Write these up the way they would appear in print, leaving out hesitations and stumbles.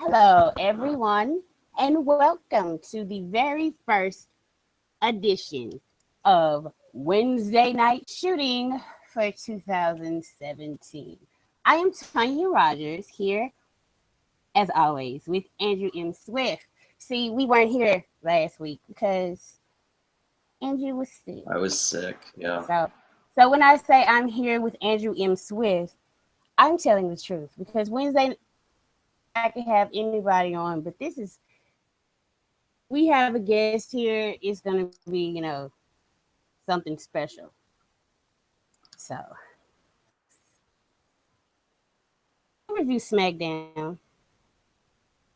Hello, everyone, and welcome to the very first edition of Wednesday Night Shooting for 2017. I am Tonya Rodgers here, as always, with Andrew.mswift. See, we weren't here last week because Andrew was sick. I was sick, yeah. So when I say I'm here with Andrew.mswift, I'm telling the truth because Wednesday I could have anybody on, but we have a guest here. It's gonna be, something special. So review SmackDown.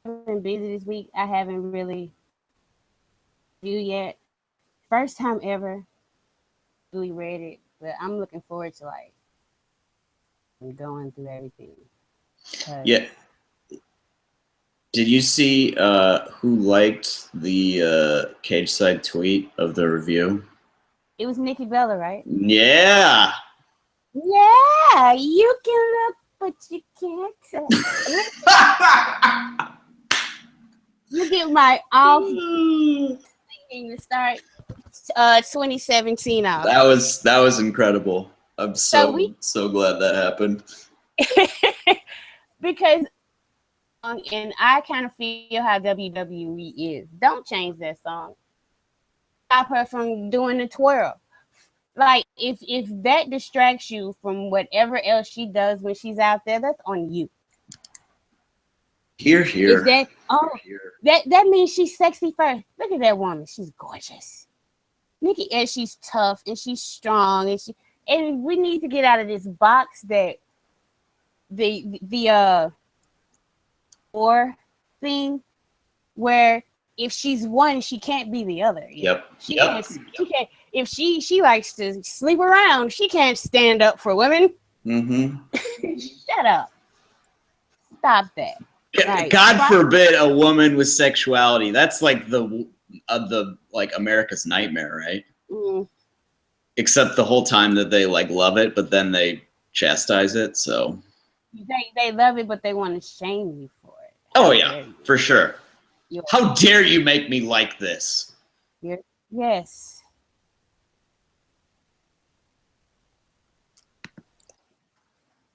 I've been busy this week. I haven't really reviewed yet. First time ever really read it, but I'm looking forward to going through everything. Yeah. Did you see who liked the cage side tweet of the review? It was Nikki Bella, right? Yeah. Yeah, you can look, but you can't tell. You get my off to start 2017 off. That was incredible. I'm so glad that happened. Because and I kind of feel how WWE is. Don't change that song. Stop her from doing the twirl. Like if that distracts you from whatever else she does when she's out there, that's on you. Here. That means she's sexy first. Look at that woman. She's gorgeous. Nikki, and she's tough and she's strong and we need to get out of this box that the or thing where if she's one, she can't be the other. Yep. She can't. If she likes to sleep around, she can't stand up for women. Mm-hmm. Shut up. Stop that. Right. God forbid a woman with sexuality. That's like the America's nightmare, right? Mm. Except the whole time that they love it, but then they chastise it. So they love it, but they want to shame you for it. Oh yeah, for sure. How dare you make me like this? Yes.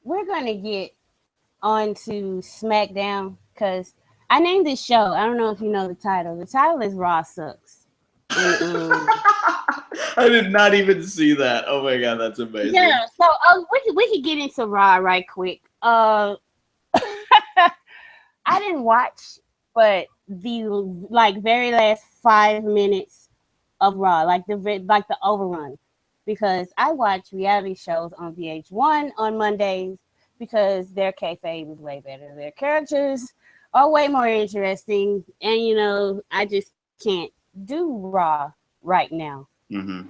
We're gonna get on to SmackDown because I named this show. I don't know if you know the title. The title is Raw Sucks. And, I did not even see that. Oh my god, that's amazing. Yeah, so we could get into Raw right quick. I didn't watch, but the very last 5 minutes of Raw, the overrun, because I watch reality shows on VH1 on Mondays because their kayfabe is way better. Their characters are way more interesting, and I just can't do Raw right now. Mm-hmm.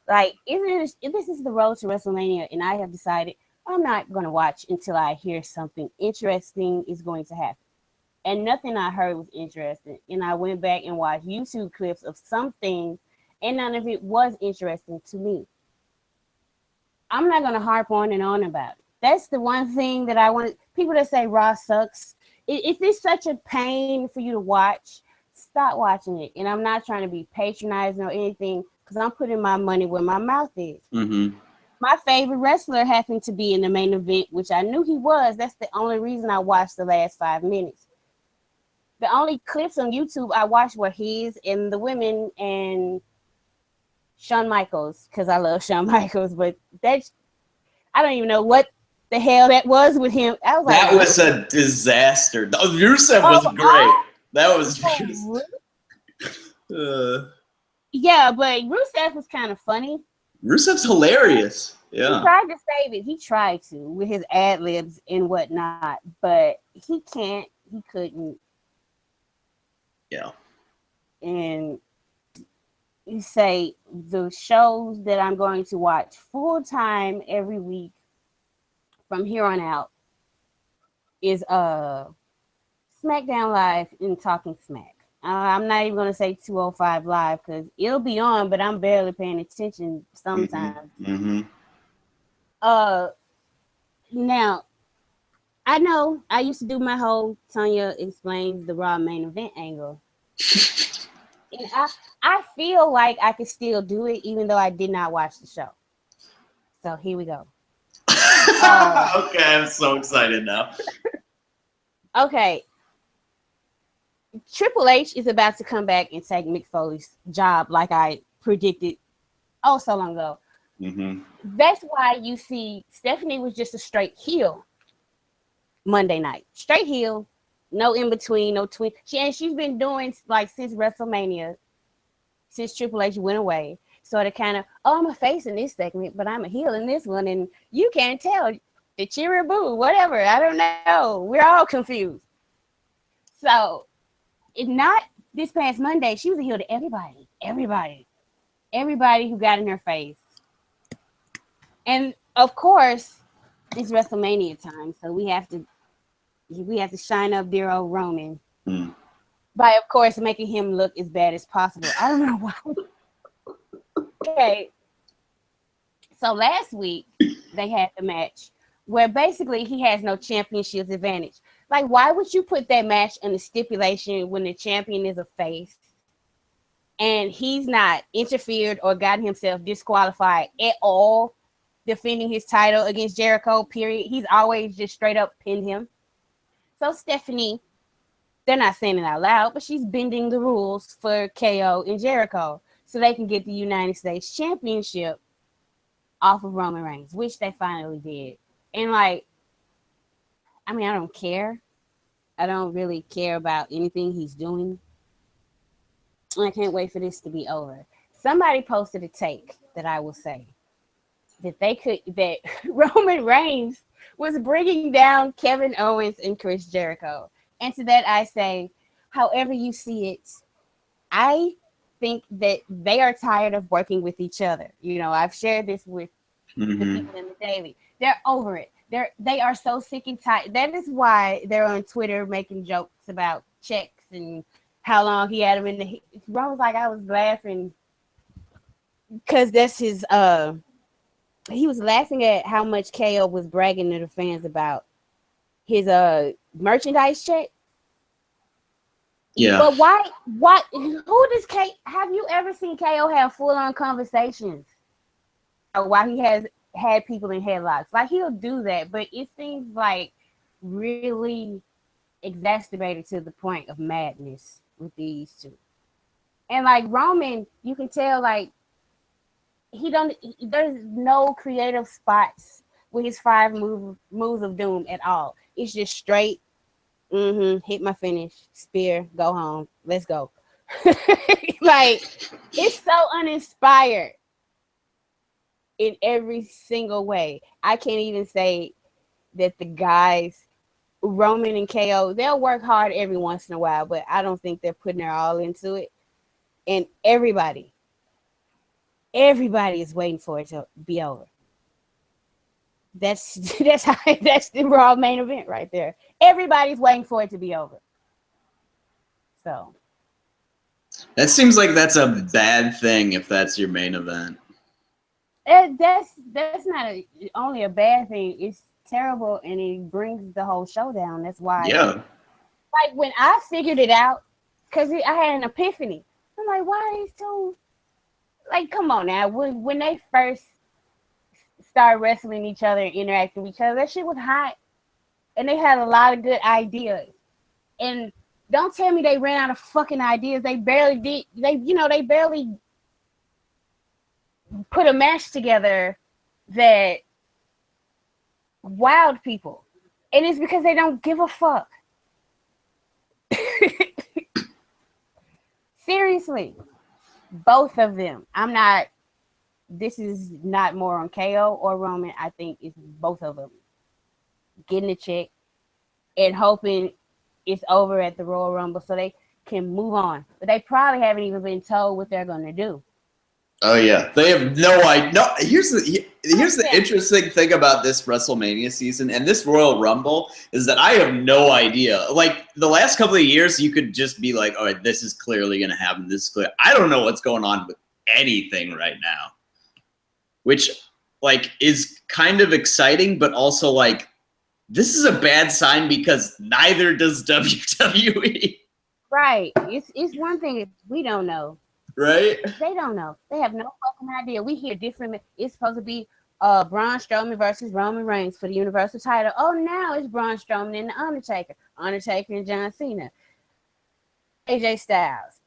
If this is the road to WrestleMania, and I have decided I'm not going to watch until I hear something interesting is going to happen. And nothing I heard was interesting. And I went back and watched YouTube clips of something, and none of it was interesting to me. I'm not going to harp on and on about it. That's the one thing that I want people that say Raw sucks. If it's such a pain for you to watch, stop watching it. And I'm not trying to be patronizing or anything because I'm putting my money where my mouth is. Mm-hmm. My favorite wrestler happened to be in the main event, which I knew he was. That's the only reason I watched the last 5 minutes. The only clips on YouTube I watched were his and the women and Shawn Michaels because I love Shawn Michaels. But I don't even know what the hell that was with him. I was like, that was a disaster. Rusev was great. That was yeah, but Rusev was kind of funny. Rusev's hilarious. Yeah. He tried to save it. He tried to with his ad libs and whatnot, but he couldn't. Yeah. And you say the shows that I'm going to watch full time every week from here on out is SmackDown Live and Talking Smack. I'm not even going to say 205 Live because it'll be on, but I'm barely paying attention sometimes. Mm-hmm. Now, I know. I used to do my whole Tonya explains the Raw main event angle. And I feel like I could still do it even though I did not watch the show. So here we go. Okay, I'm so excited now. Okay. Triple H is about to come back and take Mick Foley's job like I predicted so long ago. Mm-hmm. That's why you see Stephanie was just a straight heel Monday night. Straight heel, no in between, no twin. She's been doing like since WrestleMania, since Triple H went away. So to kind of, I'm a face in this segment, but I'm a heel in this one, and you can't tell the cheer or boo, whatever. I don't know. We're all confused. So it's not this past Monday. She was a heel to everybody who got in her face. And of course, it's WrestleMania time, so we have to shine up dear old Roman by, of course, making him look as bad as possible. I don't know why. Okay, so last week they had the match where basically he has no championship advantage. Like, why would you put that match in a stipulation when the champion is a face and he's not interfered or got himself disqualified at all defending his title against Jericho, period? He's always just straight up pinned him. So Stephanie, they're not saying it out loud, but she's bending the rules for KO and Jericho so they can get the United States Championship off of Roman Reigns, which they finally did. And like, I mean, I don't care. I don't really care about anything he's doing. I can't wait for this to be over. Somebody posted a take that I will say that Roman Reigns was bringing down Kevin Owens and Chris Jericho. And to that I say, however you see it, I think that they are tired of working with each other. You know, I've shared this with the people in the daily. They're over it. They are so sick and tired. That is why they're on Twitter making jokes about checks and how long he had him in the. Ron was like, I was laughing because that's his. He was laughing at how much KO was bragging to the fans about his merchandise check. Yeah. But why? What? Who does K? Have you ever seen KO have full-on conversations? Or why he has had people in headlocks? Like, he'll do that, but it seems like really exacerbated to the point of madness with these two. And like Roman, you can tell like there's no creative spots with his 5 moves of doom at all. It's just straight. Hit my finish, spear, go home, let's go. Like, it's so uninspired in every single way. I can't even say that the guys, Roman and KO, they'll work hard every once in a while, but I don't think they're putting their all into it. And everybody is waiting for it to be over. That's the Raw main event right there. Everybody's waiting for it to be over. So that seems like that's a bad thing if that's your main event. That's not only a bad thing. It's terrible, and it brings the whole show down. That's why. Yeah. Like when I figured it out, because I had an epiphany. I'm like, why are these two? Like, come on now. When they first started wrestling each other and interacting with each other, that shit was hot. And they had a lot of good ideas. And don't tell me they ran out of fucking ideas. They barely did. They barely put a match together that wowed people. And it's because they don't give a fuck. Seriously. Both of them. This is not more on KO or Roman. I think it's both of them getting a check and hoping it's over at the Royal Rumble so they can move on. But they probably haven't even been told what they're going to do. Oh yeah, they have no idea. No, here's the interesting thing about this WrestleMania season and this Royal Rumble is that I have no idea. Like the last couple of years, you could just be like, "All right, this is clearly going to happen. This is clear." I don't know what's going on with anything right now, which like is kind of exciting, but also like this is a bad sign because neither does WWE. Right. It's one thing if we don't know. Right? They don't know. They have no fucking idea. We hear different. It's supposed to be Braun Strowman versus Roman Reigns for the Universal title. Oh, now it's Braun Strowman and the Undertaker. Undertaker and John Cena. AJ Styles.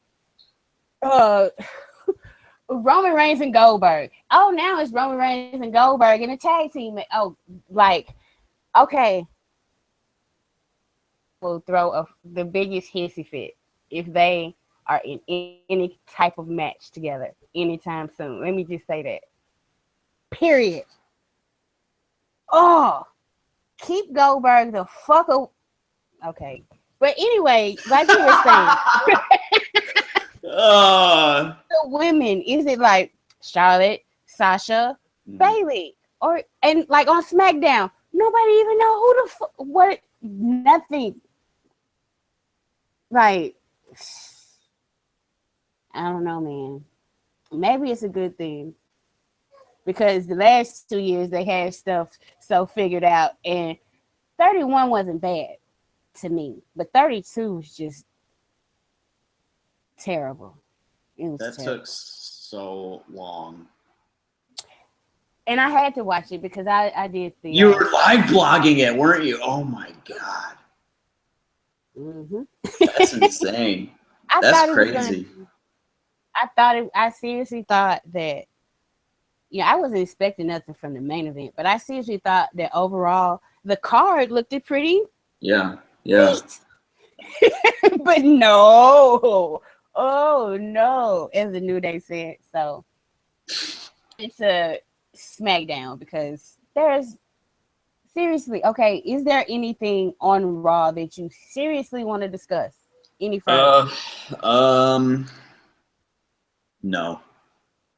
Roman Reigns and Goldberg. Oh, now it's Roman Reigns and Goldberg in a tag team. Oh, like, okay. Will throw the biggest hissy fit if they are in any type of match together anytime soon. Let me just say that. Period. Oh, keep Goldberg the fuck up. Okay. But anyway, like you were saying, the women, is it like Charlotte, Sasha, Bailey, and like on SmackDown, nobody even know who the fuck, what, nothing. Like, I don't know, man. Maybe it's a good thing because the last 2 years they had stuff so figured out, and 31 wasn't bad to me, but 32 was just terrible. It was terrible. Took so long. And I had to watch it because I did see. You were live blogging it, weren't you? Oh my god. Mm-hmm. That's insane. That's crazy. I seriously thought that, I wasn't expecting nothing from the main event, but I seriously thought that overall the card looked pretty. Yeah. But no. Oh no, as the New Day said. So it's a SmackDown because there's seriously, okay, is there anything on Raw that you seriously want to discuss any further? No.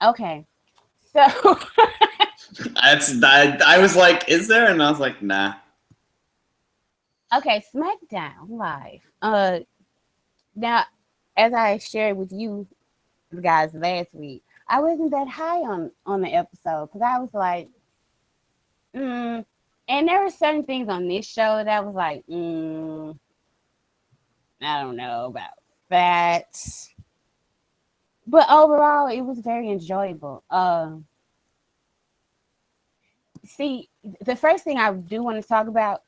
Okay. So I was like, is there? And I was like, nah. Okay, SmackDown Live. Now, as I shared with you guys last week, I wasn't that high on the episode because I was like, and there were certain things on this show that I was like, I don't know about that. But overall, it was very enjoyable. See, the first thing I do want to talk about,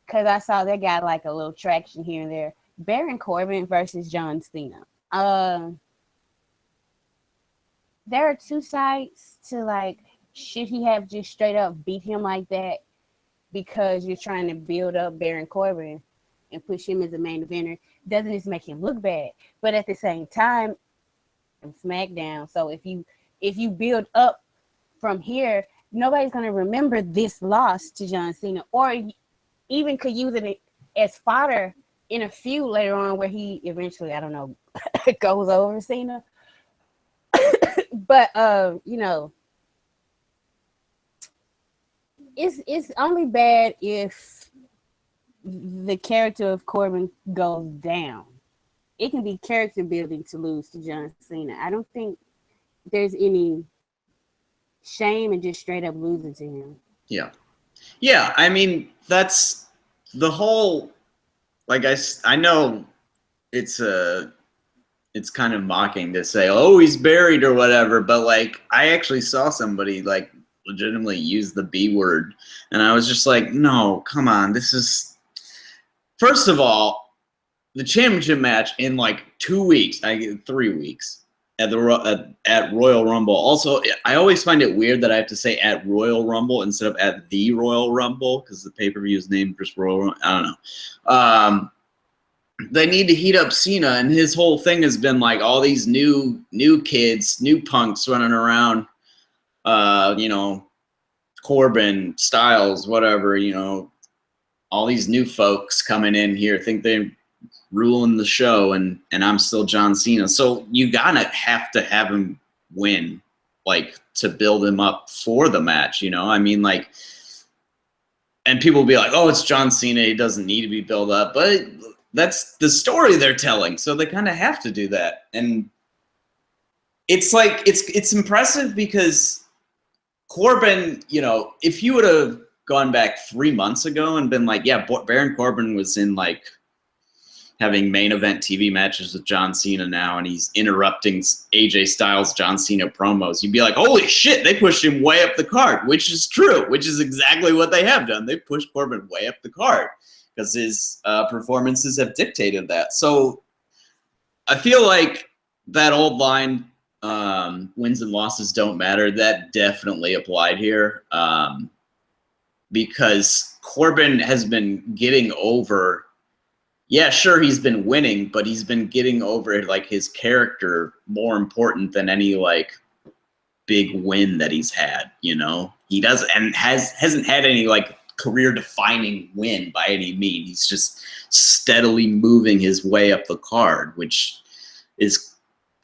because I saw they got like a little traction here and there, Baron Corbin versus John Cena. There are two sides to like, should he have just straight up beat him like that because you're trying to build up Baron Corbin and push him as a main eventer? Doesn't this make him look bad? But at the same time, SmackDown. So if you build up from here, nobody's gonna remember this loss to John Cena, or even could use it as fodder in a feud later on where he eventually, I don't know, goes over Cena. But it's only bad if the character of Corbin goes down. It can be character building to lose to John Cena. I don't think there's any shame in just straight up losing to him. Yeah. I mean, that's the whole. Like I know it's kind of mocking to say, oh, he's buried or whatever, but like I actually saw somebody like legitimately use the B word, and I was just like, no, come on, this is, first of all, the championship match in like 2 weeks, 3 weeks at Royal Rumble. Also, I always find it weird that I have to say at Royal Rumble instead of at the Royal Rumble because the pay-per-view is named just Royal Rumble. I don't know. They need to heat up Cena, and his whole thing has been like all these new kids, new punks running around, Corbin, Styles, whatever, all these new folks coming in here think they're ruling the show, and I'm still John Cena. So you gotta have to have him win, like, to build him up for the match, I mean, like, and people will be like, oh, it's John Cena, he doesn't need to be built up, but that's the story they're telling, so they kind of have to do that. And it's like it's impressive because Corbin, if you would have gone back 3 months ago and been like, yeah, Baron Corbin was in like having main event TV matches with John Cena now, and he's interrupting AJ Styles, John Cena promos, you'd be like, holy shit, they pushed him way up the card, which is true, which is exactly what they have done. They pushed Corbin way up the card because his performances have dictated that. So I feel like that old line, wins and losses don't matter, that definitely applied here, because Corbin has been getting over. Yeah, sure, he's been winning, but he's been getting over like his character more important than any like big win that he's had. You know, he doesn't and hasn't had any like career defining win by any means. He's just steadily moving his way up the card, which is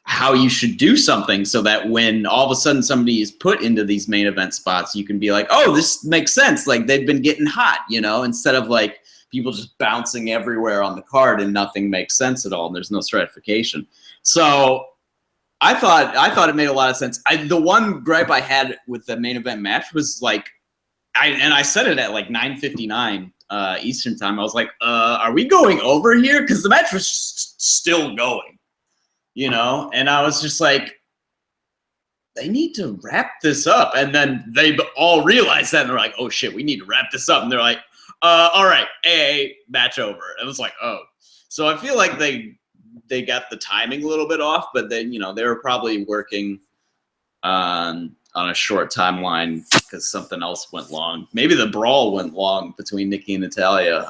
how you should do something, so that when all of a sudden somebody is put into these main event spots, you can be like, oh, this makes sense. Like they've been getting hot, you know, instead of like people just bouncing everywhere on the card and nothing makes sense at all, and there's no stratification. So I thought it made a lot of sense. The one gripe I had with the main event match was like, I said it at like 9:59 Eastern time. I was like, are we going over here? Because the match was still going, you know? And I was just like, they need to wrap this up. And then they all realized that, and they're like, oh shit, we need to wrap this up. And they're like, all right, AA, match over. It was like, oh. So I feel like they got the timing a little bit off, but then, you know, they were probably working on a short timeline because something else went long. Maybe the brawl went long between Nikki and Natalya,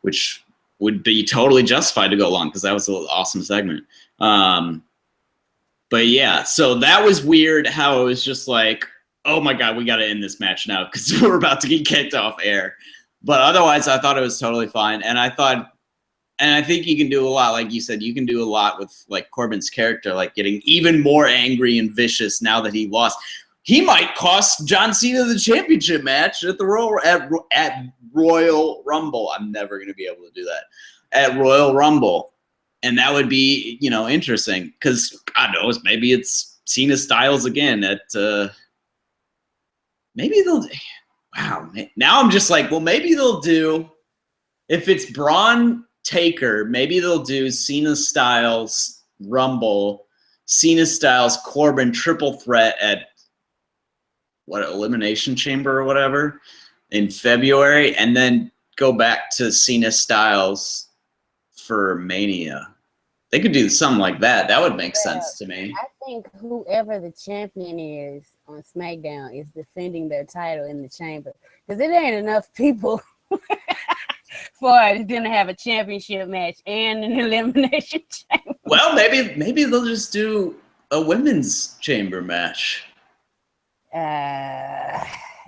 which would be totally justified to go long because that was an awesome segment. But yeah, so that was weird how it was just like, oh my God, we got to end this match now because we're about to get kicked off air. But otherwise, I thought it was totally fine. And I think you can do a lot. Like you said, you can do a lot with like Corbin's character, like getting even more angry and vicious now that he lost. He might cost John Cena the championship match at the Royal Rumble. I'm never going to be able to do that at Royal Rumble. And that would be, you know, interesting because God knows, maybe it's Cena Styles again at, maybe they'll, wow. Now I'm just like, well, maybe they'll do, if it's Braun Taker, maybe they'll do Cena Styles Rumble, Cena Styles Corbin triple threat at Elimination Chamber or whatever in February, and then go back to Cena Styles for Mania. They could do something like that. That would make sense to me. I think whoever the champion is on SmackDown is defending their title in the chamber because it ain't enough people for them to have a championship match and an elimination chamber. Well, maybe they'll just do a women's chamber match.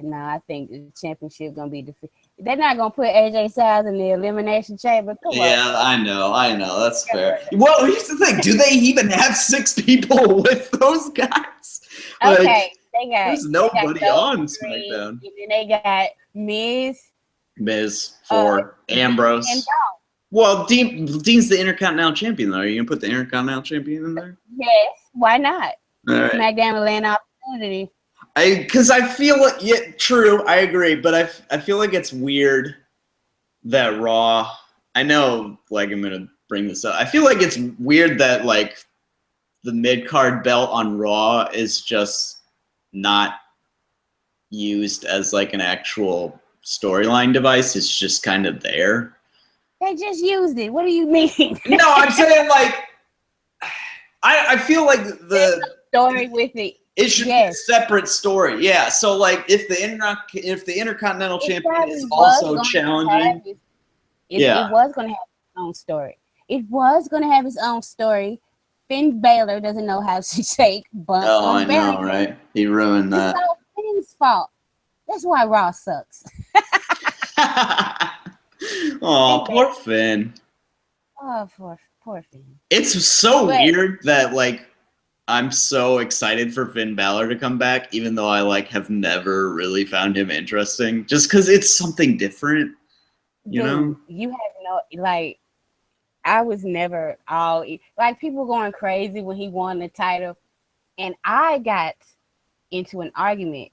No, I think the championship gonna be defeated. They're not gonna put AJ Styles in the elimination chamber. Come yeah, on. I know. That's fair. Well, here's the thing: do they even have 6 people with those guys? Like, Okay, there's nobody on SmackDown. And then they got Miz for Ambrose. And Dom. Well, Dean's the Intercontinental Champion, though. Are you gonna put the Intercontinental Champion in there? Yes. Why not? All right. SmackDown will land opportunity. Because I feel like, yeah, true, I agree, but I feel like it's weird that Raw, I know, like, I'm going to bring this up. I feel like it's weird that, like, the mid-card belt on Raw is just not used as, like, an actual storyline device. It's just kind of there. They just used it. What do you mean? No, I'm saying, like, I feel like the story with it. It should be a separate story. Yeah. So like if the Intercontinental Champion is also challenging. It was gonna have its own story. It was gonna have its own story. Finn Balor doesn't know how to take bumps. Oh, I know, right? He ruined that. It's all Finn's fault. That's why Raw sucks. Oh, poor Finn. Oh, poor Finn. It's so weird that like I'm so excited for Finn Balor to come back, even though I like have never really found him interesting, just because it's something different, you know? You have no, like, I was never all, like, people going crazy when he won the title, and I got into an argument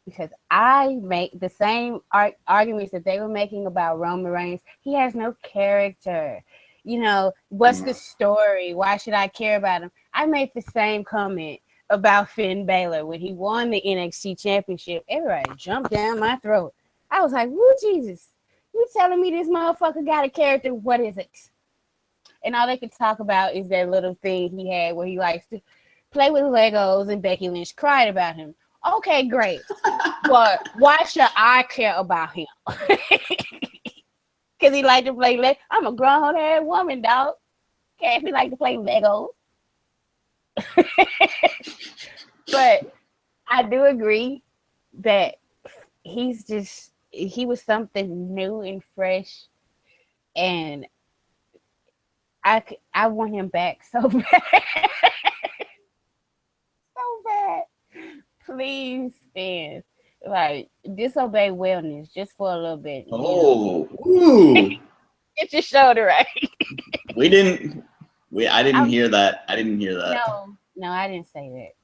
because I make the same arguments that they were making about Roman Reigns. He has no character. You know, what's the story? Why should I care about him? I made the same comment about Finn Balor when he won the NXT championship. Everybody jumped down my throat. I was like, woo, Jesus. You telling me this motherfucker got a character? What is it? And all they could talk about is that little thing he had where he likes to play with Legos and Becky Lynch cried about him. Okay, great. But why should I care about him? Because he like to play Legos. I'm a grown-ass woman, dog. Can't be like to play Legos. But I do agree that he was something new and fresh, and I want him back so bad. So bad. Please, fans, like, disobey wellness just for a little bit. Oh, ooh. Get your shoulder right. I didn't hear that. I didn't hear that. No, I didn't say that.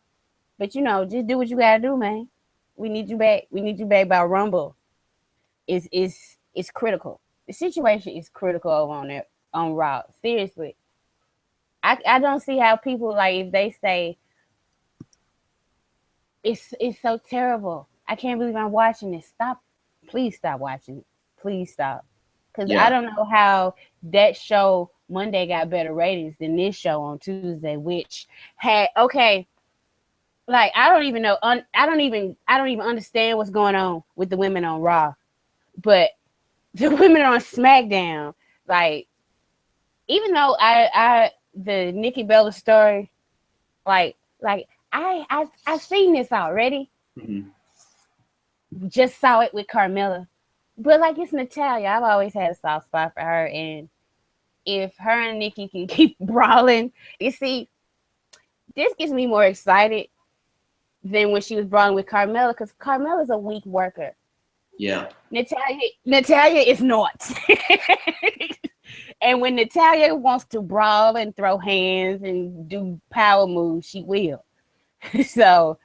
But just do what you gotta do, man. We need you back. We need you back by Rumble. It's critical. The situation is critical over on Raw. Seriously. I don't see how people, like, if they say it's so terrible. I can't believe I'm watching this. Stop. Please stop watching it. Please stop. Because I don't know how that show Monday got better ratings than this show on Tuesday, which had like, I don't even know. I don't even understand what's going on with the women on Raw, but the women on SmackDown, like, even though the Nikki Bella story, like I've seen this already. Mm-hmm. Just saw it with Carmella, but like, it's Natalya. I've always had a soft spot for her, and if her and Nikki can keep brawling, you see, this gets me more excited than when she was brawling with Carmella, because Carmella's a weak worker. Yeah. Natalya is not. And when Natalya wants to brawl and throw hands and do power moves, she will. So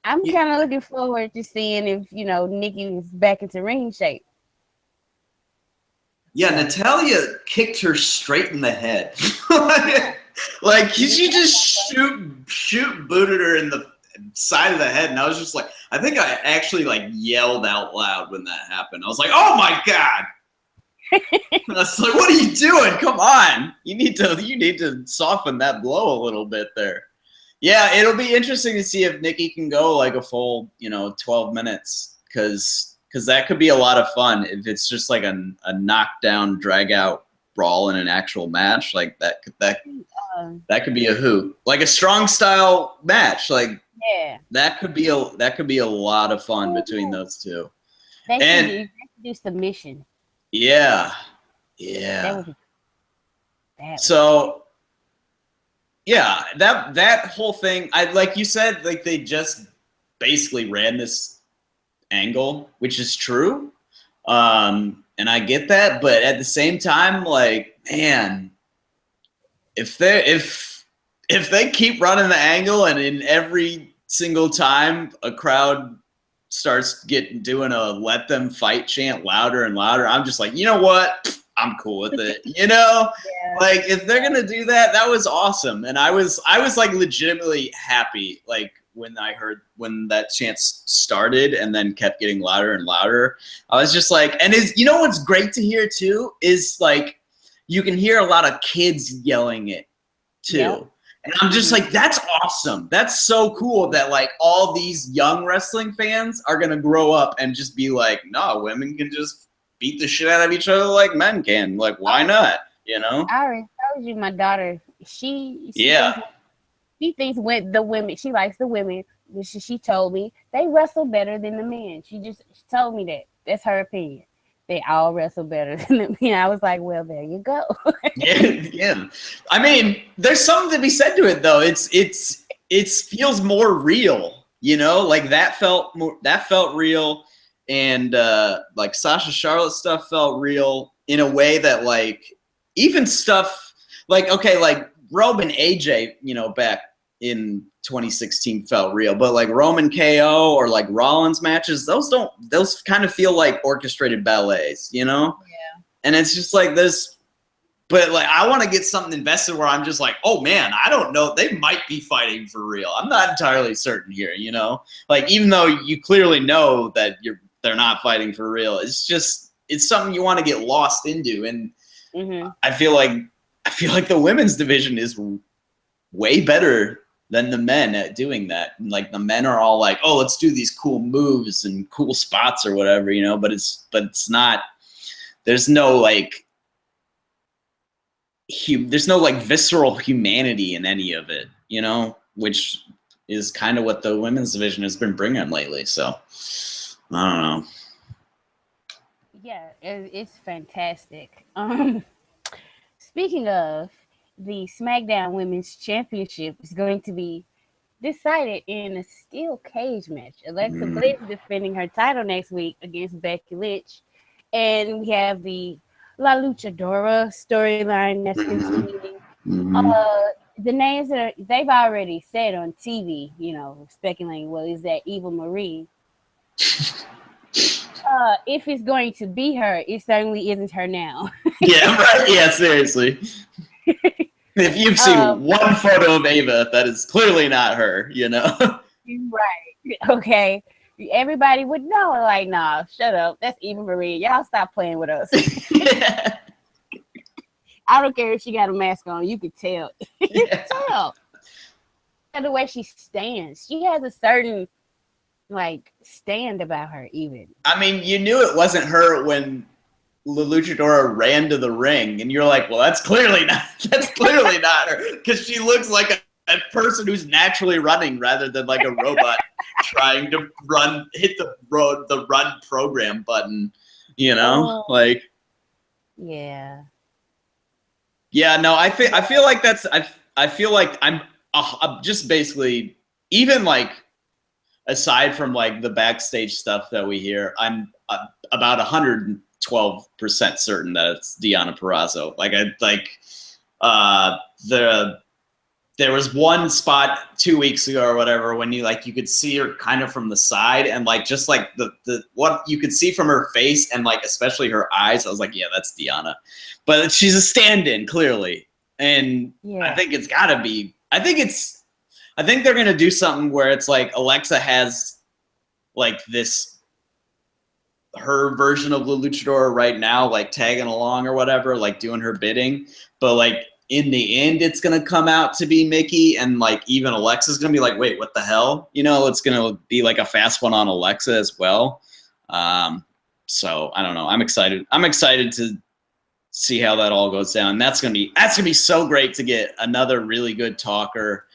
I'm kind of looking forward to seeing if, Nikki is back into ring shape. Yeah, Natalya kicked her straight in the head. Like, she just booted her in the side of the head, and I was just like, I think I actually, like, yelled out loud when that happened. I was like, oh my God. I was like, what are you doing? Come on. You need to soften that blow a little bit there. Yeah, it'll be interesting to see if Nikki can go like a full, 12 minutes, because that could be a lot of fun if it's just like a knockdown, drag out brawl in an actual match. Like, that could be a hoot, like a strong style match. Like, yeah, that could be a lot of fun between those two. They could do submission. Yeah. So, yeah, that whole thing, like you said, like, they just basically ran this angle, which is true. And I get that, but at the same time, like, man, if they keep running the angle, and in every single time a crowd starts doing a let them fight chant louder and louder, I'm just like, you know what? I'm cool with it. Yeah. Like, if they're gonna do that, that was awesome. And I was like legitimately happy, like, when that chant started and then kept getting louder and louder. I was just like, and what's great to hear too is, like, you can hear a lot of kids yelling it too. Yep. And I'm just like, that's awesome. That's so cool that, like, all these young wrestling fans are going to grow up and just be like, no, women can just beat the shit out of each other like men can. Like, why not? I already told you, my daughter, she thinks with the women, she likes the women. She told me they wrestle better than the men. She told me that. That's her opinion. They all wrestle better than the men. I was like, well, there you go. Yeah. I mean, there's something to be said to it, though. It feels more real, like, that felt real, and like, Sasha Charlotte stuff felt real in a way that, like, even stuff like, okay, like Rob and AJ, back in 2016 felt real. But like Roman KO or like Rollins matches, those kind of feel like orchestrated ballets, you know? Yeah. And it's just like this, but like I want to get something invested where I'm just like, oh man, I don't know, they might be fighting for real. I'm not entirely certain here, you know? Like even though you clearly know that they're not fighting for real, it's something you want to get lost into. And I feel like the women's division is way better than the men at doing that. And like the men are all like, oh, let's do these cool moves and cool spots or whatever, you know, but it's not, there's no like visceral humanity in any of it, you know, which is kind of what the women's division has been bringing lately. So I don't know. Yeah, it's fantastic. Speaking of, the SmackDown Women's Championship is going to be decided in a steel cage match. Alexa Bliss defending her title next week against Becky Lynch. And we have the La Luchadora storyline that's continuing. The names that they've already said on TV, you know, speculating, well, is that Eva Marie? If it's going to be her, it certainly isn't her now. Yeah, right. Yeah, seriously. If you've seen one photo of Ava, that is clearly not her, you know? Right. Okay. Everybody would know, like, nah, shut up. That's Eva Marie. Y'all stop playing with us. Yeah. I don't care if she got a mask on. You could tell. You can tell. The way she stands. She has a certain, like, stand about her, even. I mean, you knew it wasn't her when La Luchadora ran to the ring, and you're like, well, that's clearly not her, because she looks like a person who's naturally running rather than like a robot trying to hit the run program button, you know? Like, yeah, no, I feel like that's I feel like I'm just basically, even like aside from like the backstage stuff that we hear, I'm about 112% certain that it's Deonna Purrazzo. There was one spot 2 weeks ago or whatever when you could see her kind of from the side, and like just like the what you could see from her face and like especially her eyes. I was like, yeah, that's Deonna. But she's a stand-in clearly, and I think it's got to be. I think they're gonna do something where it's like Alexa has like this her version of La Luchadora right now, like tagging along or whatever, like doing her bidding, but like in the end it's gonna come out to be Mickey, and like even Alexa's gonna be like, wait, what the hell? You know, it's gonna be like a fast one on Alexa as well. So I don't know. I'm excited to see how that all goes down. That's gonna be so great to get another really good talker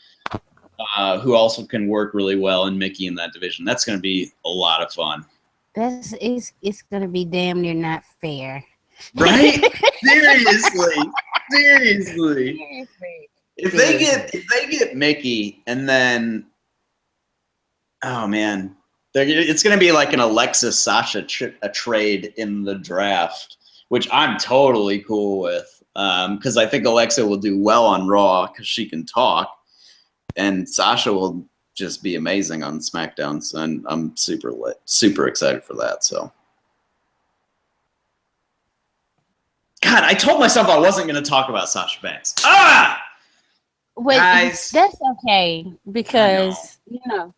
who also can work really well in Mickey in that division. That's gonna be a lot of fun. It's gonna be damn near not fair. Right? Seriously. If they get Mickey, and then, oh man, it's gonna be like an Alexa Sasha a trade in the draft, which I'm totally cool with, because I think Alexa will do well on Raw because she can talk, and Sasha will just be amazing on SmackDown. So I'm super excited for that. So. God, I told myself I wasn't going to talk about Sasha Banks. Wait, guys, that's okay, because you know,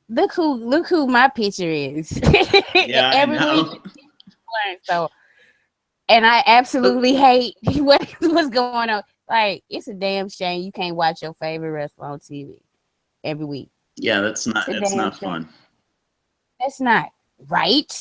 look who my picture is. Yeah, Every I know. week, so, and I absolutely hate what's going on. Like, it's a damn shame you can't watch your favorite wrestler on TV every week. Yeah, that's not fun. That's not right.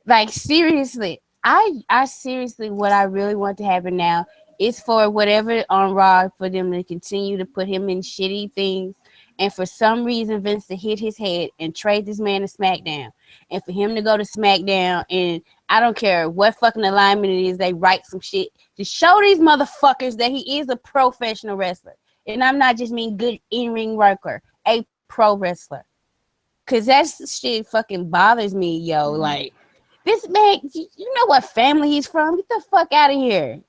Like, seriously. I seriously, what I really want to happen now is for whatever on Raw, for them to continue to put him in shitty things, and for some reason Vince to hit his head and trade this man to SmackDown, and for him to go to SmackDown, and I don't care what fucking alignment it is, they write some shit to show these motherfuckers that he is a professional wrestler, and I'm not just mean good in-ring worker, a pro wrestler, cause that shit fucking bothers me, yo. Like, this man, you know what family he's from? Get the fuck out of here.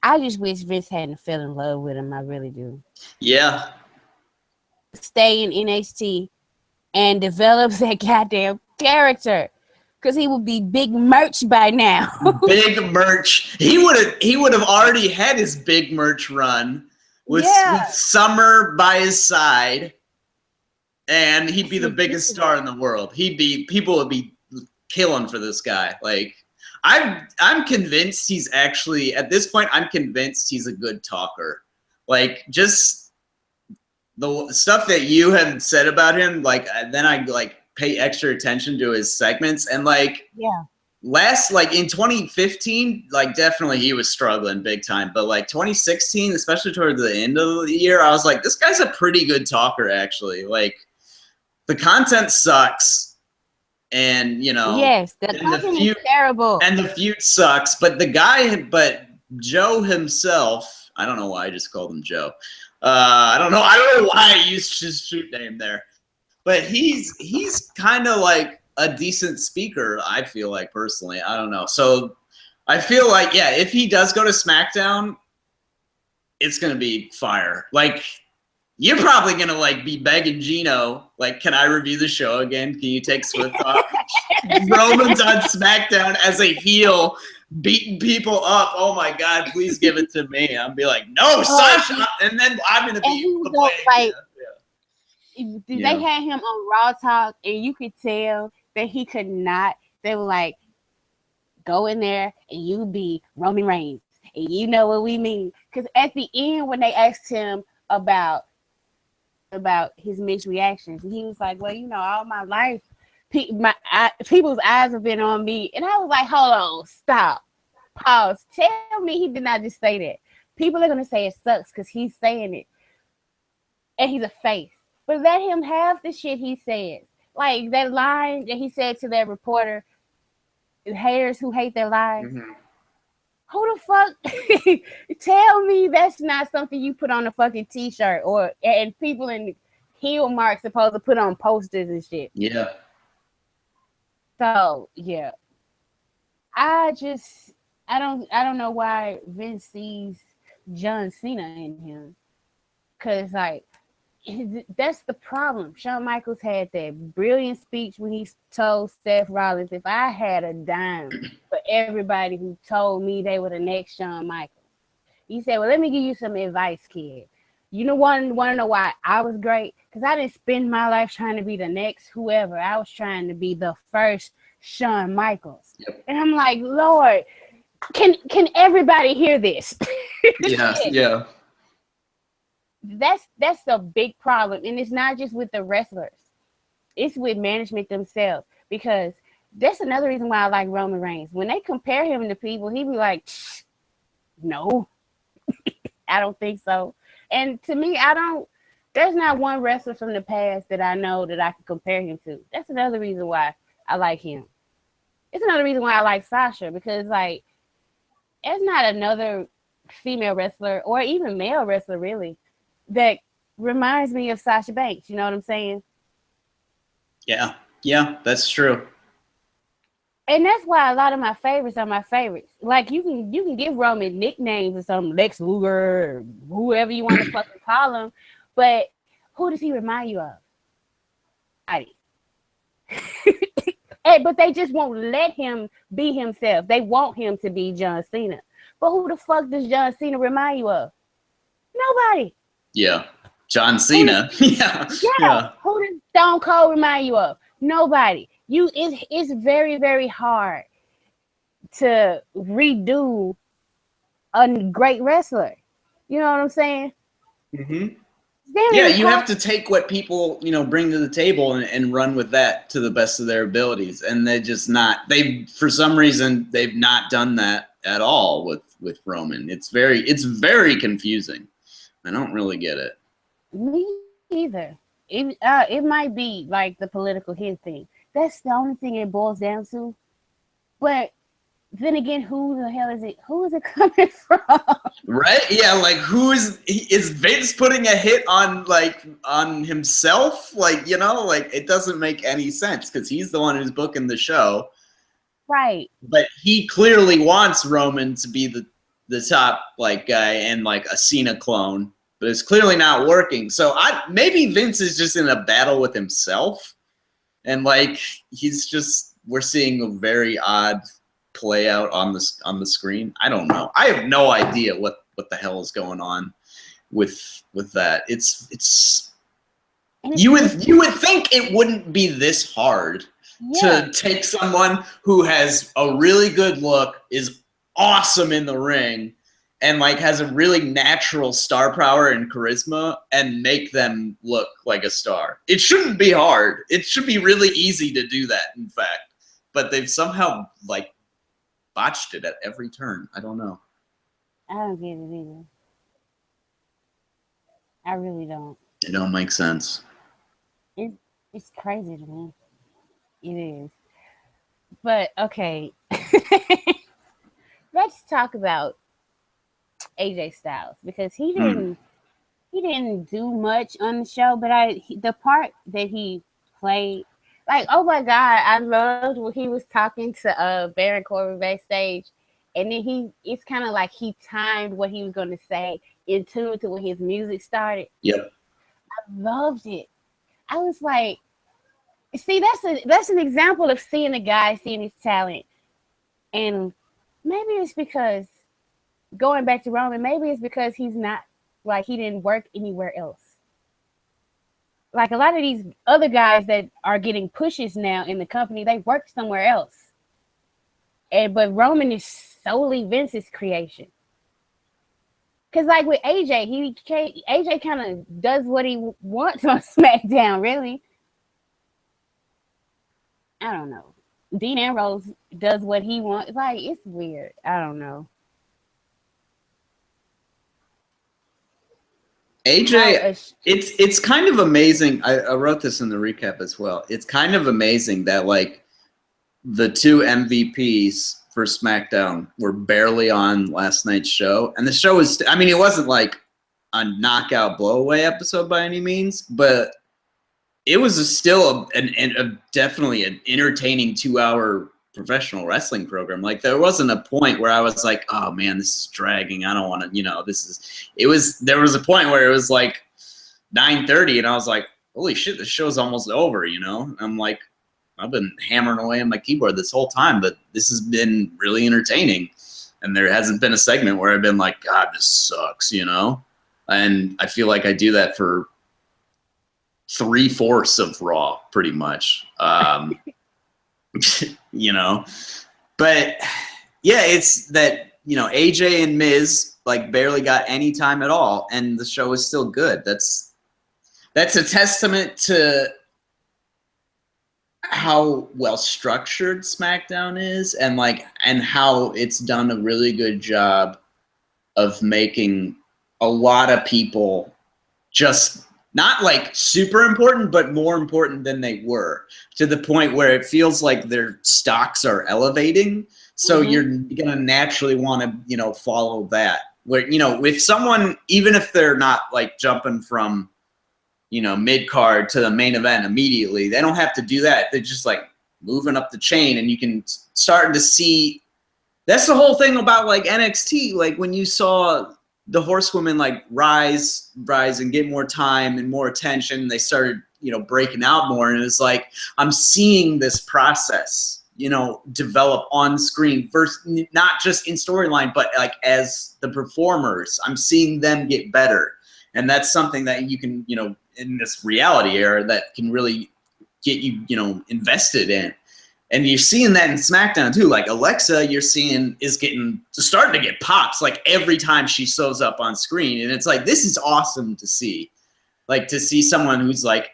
I just wish Vince hadn't fell in love with him. I really do. Yeah. Stay in NXT and develop that goddamn character, because he would be big merch by now. Big merch. He would have already had his big merch run with Summer by his side, and he'd be the biggest star in the world. People would be killing for this guy. Like, I'm convinced he's actually, at this point, I'm convinced he's a good talker. Like, just the stuff that you have said about him, like, then I like pay extra attention to his segments, and like, like in 2015, like definitely he was struggling big time, but like 2016, especially towards the end of the year, I was like, this guy's a pretty good talker actually. Like, the content sucks, and you know, the content is terrible, and the feud sucks, but Joe himself, I don't know why I just called him Joe. I don't know why I used his shoot name there, but he's kind of like a decent speaker, I feel like, personally. I don't know. So I feel like, if he does go to SmackDown, it's going to be fire. Like, you're probably going to like be begging Gino, like, can I review the show again? Can you take Swift off? Roman's on SmackDown as a heel, beating people up. Oh my God, please give it to me. I'll be like, no, Sasha. And then I'm going to be they had him on Raw Talk, and you could tell that he could not. They were like, go in there and you be Roman Reigns, and you know what we mean. Because at the end, when they asked him about his mixed reactions, and he was like, well, you know, all my life people's eyes have been on me. And I was like, hold on, stop, pause, tell me he did not just say that. People are going to say it sucks because he's saying it, and he's a face. But let him have the shit he says. Like that line that he said to that reporter, haters who hate their lives. Mm-hmm. Who the fuck? Tell me that's not something you put on a fucking t-shirt, and people in heel marks supposed to put on posters and shit. Yeah. So yeah, I don't know why Vince sees John Cena in him, because like, that's the problem. Shawn Michaels had that brilliant speech when he told Seth Rollins, if I had a dime for everybody who told me they were the next Shawn Michaels. He said, well, let me give you some advice, kid. You know, want to know why I was great? Because I didn't spend my life trying to be the next whoever. I was trying to be the first Shawn Michaels. Yep. And I'm like, Lord, can everybody hear this? Yeah. That's a big problem, and it's not just with the wrestlers, it's with management themselves, because that's another reason why I like Roman Reigns. When they compare him to people, he be like, no, I don't think so. And to me, there's not one wrestler from the past that I know that I can compare him to. That's another reason why I like him. It's another reason why I like Sasha, because like, there's not another female wrestler or even male wrestler really that reminds me of Sasha Banks. You know what I'm saying? Yeah, that's true. And that's why a lot of my favorites are my favorites. Like, you can give Roman nicknames or something, Lex Luger, or whoever you want to fucking call him, but who does he remind you of? But they just won't let him be himself. They want him to be John Cena. But who the fuck does John Cena remind you of? Nobody. Yeah. John Cena. Yeah. Who does Stone Cold remind you of? Nobody. It's very, very hard to redo a great wrestler. You know what I'm saying? Mm-hmm. Yeah, you have to take what people, bring to the table and run with that to the best of their abilities. And for some reason, they've not done that at all with Roman. It's very confusing. I don't really get it. Me either. It might be like the political hit thing. That's the only thing it boils down to. But then again, who the hell is it? Who is it coming from? Right? Yeah, like is Vince putting a hit on himself? Like, it doesn't make any sense because he's the one who's booking the show. Right. But he clearly wants Roman to be the top like guy and like a Cena clone, but it's clearly not working. So maybe Vince is just in a battle with himself, and like we're seeing a very odd play out on the screen. I don't know. I have no idea what the hell is going on with that. It's you would think it wouldn't be this hard to take someone who has a really good look, is awesome in the ring, and like has a really natural star power and charisma, and make them look like a star. It shouldn't be hard. It should be really easy to do that, in fact. But they've somehow like botched it at every turn. I don't know. I don't get it either. I really don't. It don't make sense. It's crazy to me. It is. But okay. Let's talk about AJ Styles, because he didn't do much on the show, but the part that he played, like, oh my god, I loved when he was talking to Baron Corbin backstage, and then it's kind of like he timed what he was going to say in tune to when his music started. Yep. I loved it. I was like, see, that's an example of seeing a guy seeing his talent, and maybe it's because, going back to Roman, maybe it's because he's not, like, he didn't work anywhere else. Like a lot of these other guys that are getting pushes now in the company, they work somewhere else. But Roman is solely Vince's creation. Because like with AJ, AJ kind of does what he wants on SmackDown, really. I don't know. Dean Ambrose does what he wants. Like, it's weird. I don't know. AJ, it's kind of amazing. I wrote this in the recap as well. It's kind of amazing that like the two MVPs for SmackDown were barely on last night's show, and the show was, I mean, it wasn't like a knockout blowaway episode by any means, but it was still definitely an entertaining 2-hour professional wrestling program. Like, there wasn't a point where I was like, oh man, this is dragging, I don't want to, there was a point where it was like 9:30 and I was like, holy shit, this show's almost over, I'm like, I've been hammering away on my keyboard this whole time, but this has been really entertaining, and there hasn't been a segment where I've been like, god, this sucks, and I feel like I do that for 3/4 of Raw, pretty much. But yeah, it's that, AJ and Miz like barely got any time at all, and the show is still good. That's a testament to how well structured SmackDown is, and how it's done a really good job of making a lot of people just not like super important, but more important than they were, to the point where it feels like their stocks are elevating. So you're going to naturally want to, follow that. Where, if someone, even if they're not like jumping from, mid-card to the main event immediately, they don't have to do that. They're just like moving up the chain, and you can start to see. That's the whole thing about like NXT. Like when you saw the horsewomen like rise and get more time and more attention, they started, breaking out more. And it's like, I'm seeing this process, develop on screen first, not just in storyline, but like as the performers, I'm seeing them get better. And that's something that you can, in this reality era, that can really get you, invested in. And you're seeing that in SmackDown too. Like Alexa, you're seeing is starting to get pops like every time she shows up on screen. And it's like, this is awesome to see. Like to see someone who's like,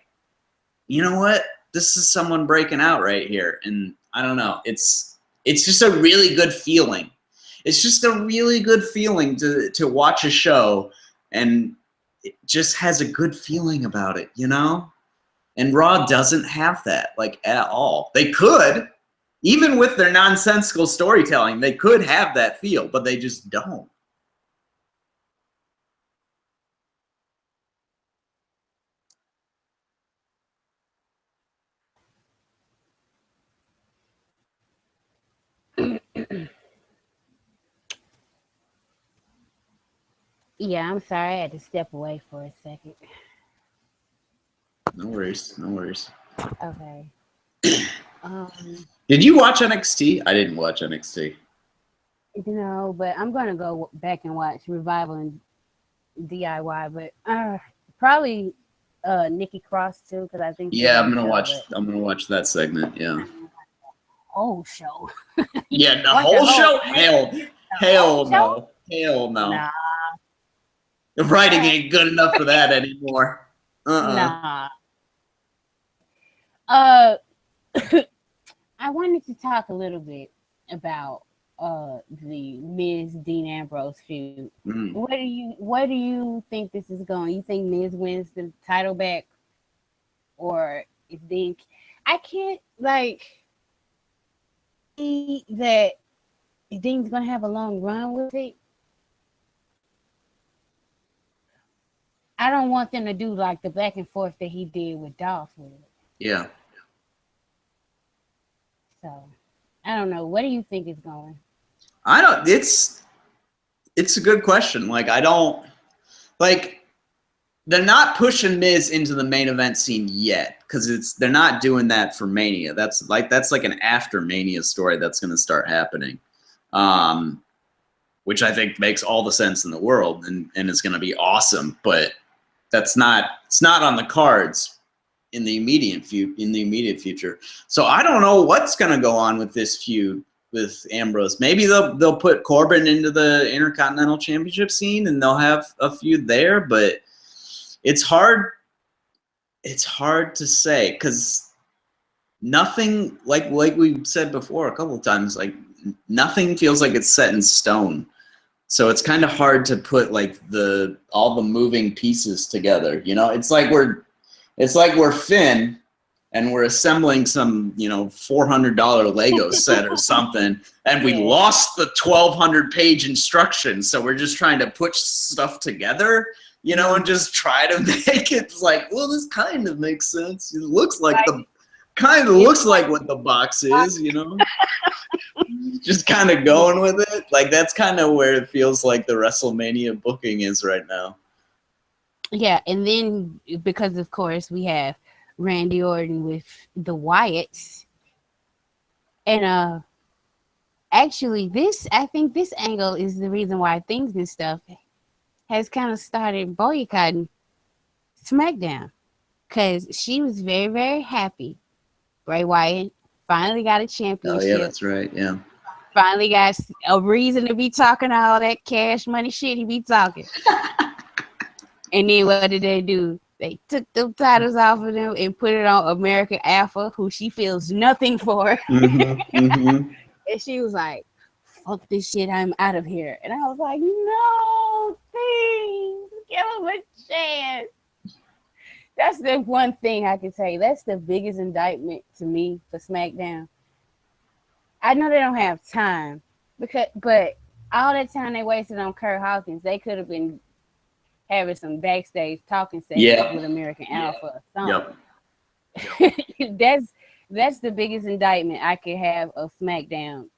you know what? This is someone breaking out right here. And I don't know. It's just a really good feeling. It's just a really good feeling to watch a show, and it just has a good feeling about it, And Raw doesn't have that, like, at all. They could, even with their nonsensical storytelling, they could have that feel, but they just don't. Yeah, I'm sorry. I had to step away for a second. No worries. No worries. Okay. Did you watch NXT? I didn't watch NXT. But I'm gonna go back and watch Revival and DIY, but probably Nikki Cross too, because I think she's Yeah, on the show. But I'm gonna watch that segment. Yeah. whole show. Yeah, the Watch whole show? whole Hell show? no. Hell no. Nah, The writing ain't good enough for that anymore. nah. Uh, I wanted to talk a little bit about the Miz Dean Ambrose feud. Mm. What do you think this is going? You think Miz wins the title back, or is Dean? I can't see that Dean's gonna have a long run with it. I don't want them to do like the back and forth that he did with Dolph with it. Yeah. So I don't know. What do you think is going? I don't it's a good question. They're not pushing Miz into the main event scene yet because they're not doing that for Mania. That's like an after Mania story that's going to start happening, which I think makes all the sense in the world and is going to be awesome. But it's not on the cards in the immediate future. So I don't know what's going to go on with this feud with Ambrose. Maybe they'll put Corbin into the Intercontinental Championship scene and they'll have a feud there, but it's hard to say because nothing, like we said before a couple of times, like nothing feels like it's set in stone. So it's kind of hard to put like all the moving pieces together. It's like we're Finn and we're assembling some, $400 Lego set or something, and we lost the 1,200 page instructions. So we're just trying to put stuff together, and just try to make it like, well, this kind of makes sense. It looks like looks like what the box is, just kind of going with it. Like that's kind of where it feels like the WrestleMania booking is right now. Yeah, and then because of course we have Randy Orton with the Wyatts, and actually I think this angle is the reason why things and stuff has kind of started boycotting SmackDown, because she was very, very happy Bray Wyatt finally got a championship. Oh yeah, that's right. Yeah, finally got a reason to be talking all that cash money shit he be talking. And then what did they do? They took the titles off of them and put it on American Alpha, who she feels nothing for. And she was like, fuck this shit, I'm out of here. And I was like, no, please, give him a chance. That's the one thing I can say. That's the biggest indictment to me for SmackDown. I know they don't have time, but all that time they wasted on Kurt Hawkins, they could have been having some backstage talking sessions with American Alpha or something. Yep. That's the biggest indictment I could have of SmackDown.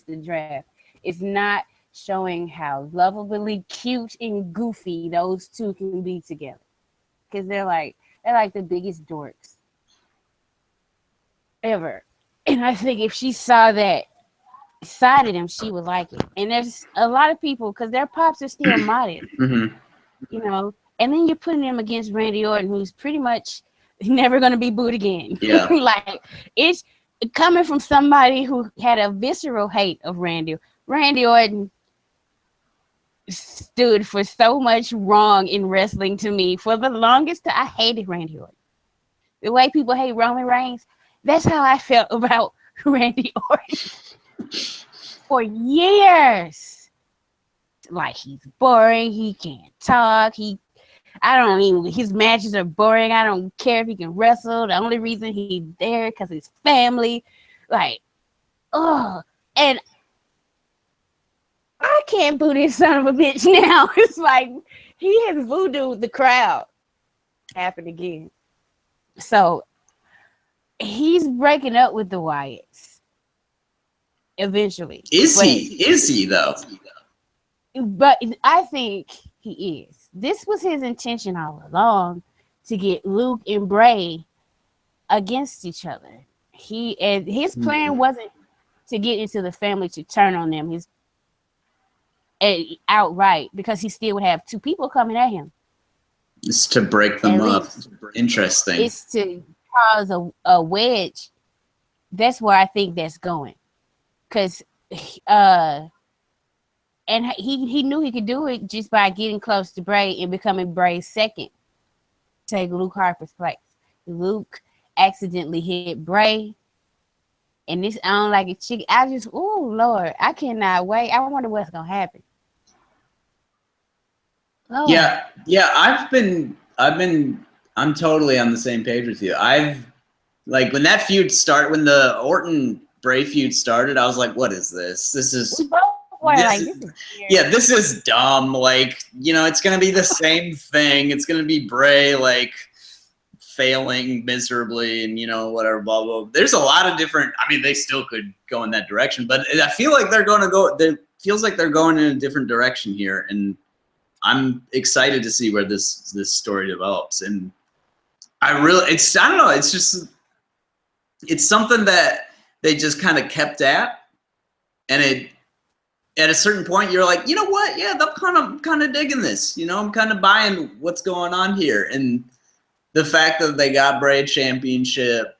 The draft. It's not showing how lovably cute and goofy those two can be together. Because they're like the biggest dorks ever. And I think if she saw that side of them, she would like it. And there's a lot of people, because their pops are still modest, and then you're putting them against Randy Orton, who's pretty much never going to be booed again. Yeah. Like, it's coming from somebody who had a visceral hate of Randy. Randy Orton stood for so much wrong in wrestling to me. For the longest, I hated Randy Orton. The way people hate Roman Reigns, that's how I felt about Randy Orton for years. Like, he's boring. He can't talk. His matches are boring. I don't care if he can wrestle. The only reason he's there because his family. Like, and I can't boo this son of a bitch now. It's like he has voodooed the crowd. Happened again. So he's breaking up with the Wyatts eventually. Is he though? But I think he is. This was his intention all along, to get Luke and Bray against each other. His plan wasn't to get into the family to turn on them. His outright, because he still would have two people coming at him. It's to break them up. Interesting. It's to cause a wedge. That's where I think that's going. Because and he knew he could do it just by getting close to Bray and becoming Bray's second. Take Luke Harper's place. Luke accidentally hit Bray. And this, I don't like a chicken. Oh Lord, I cannot wait. I wonder what's gonna happen. Lord. Yeah. I'm totally on the same page with you. Like when that feud started, when the Orton Bray feud started, I was like, what is this? This is this is dumb. Like, it's gonna be the same thing. It's gonna be Bray like failing miserably and whatever, blah blah. There's a lot of different, they still could go in that direction, but I feel like feels like they're going in a different direction here, and I'm excited to see where this story develops. And I don't know, it's something that they just kind of kept at, and at a certain point you're like, you know what, yeah, I'm kind of digging this, I'm kind of buying what's going on here. And the fact that they got Bray championship,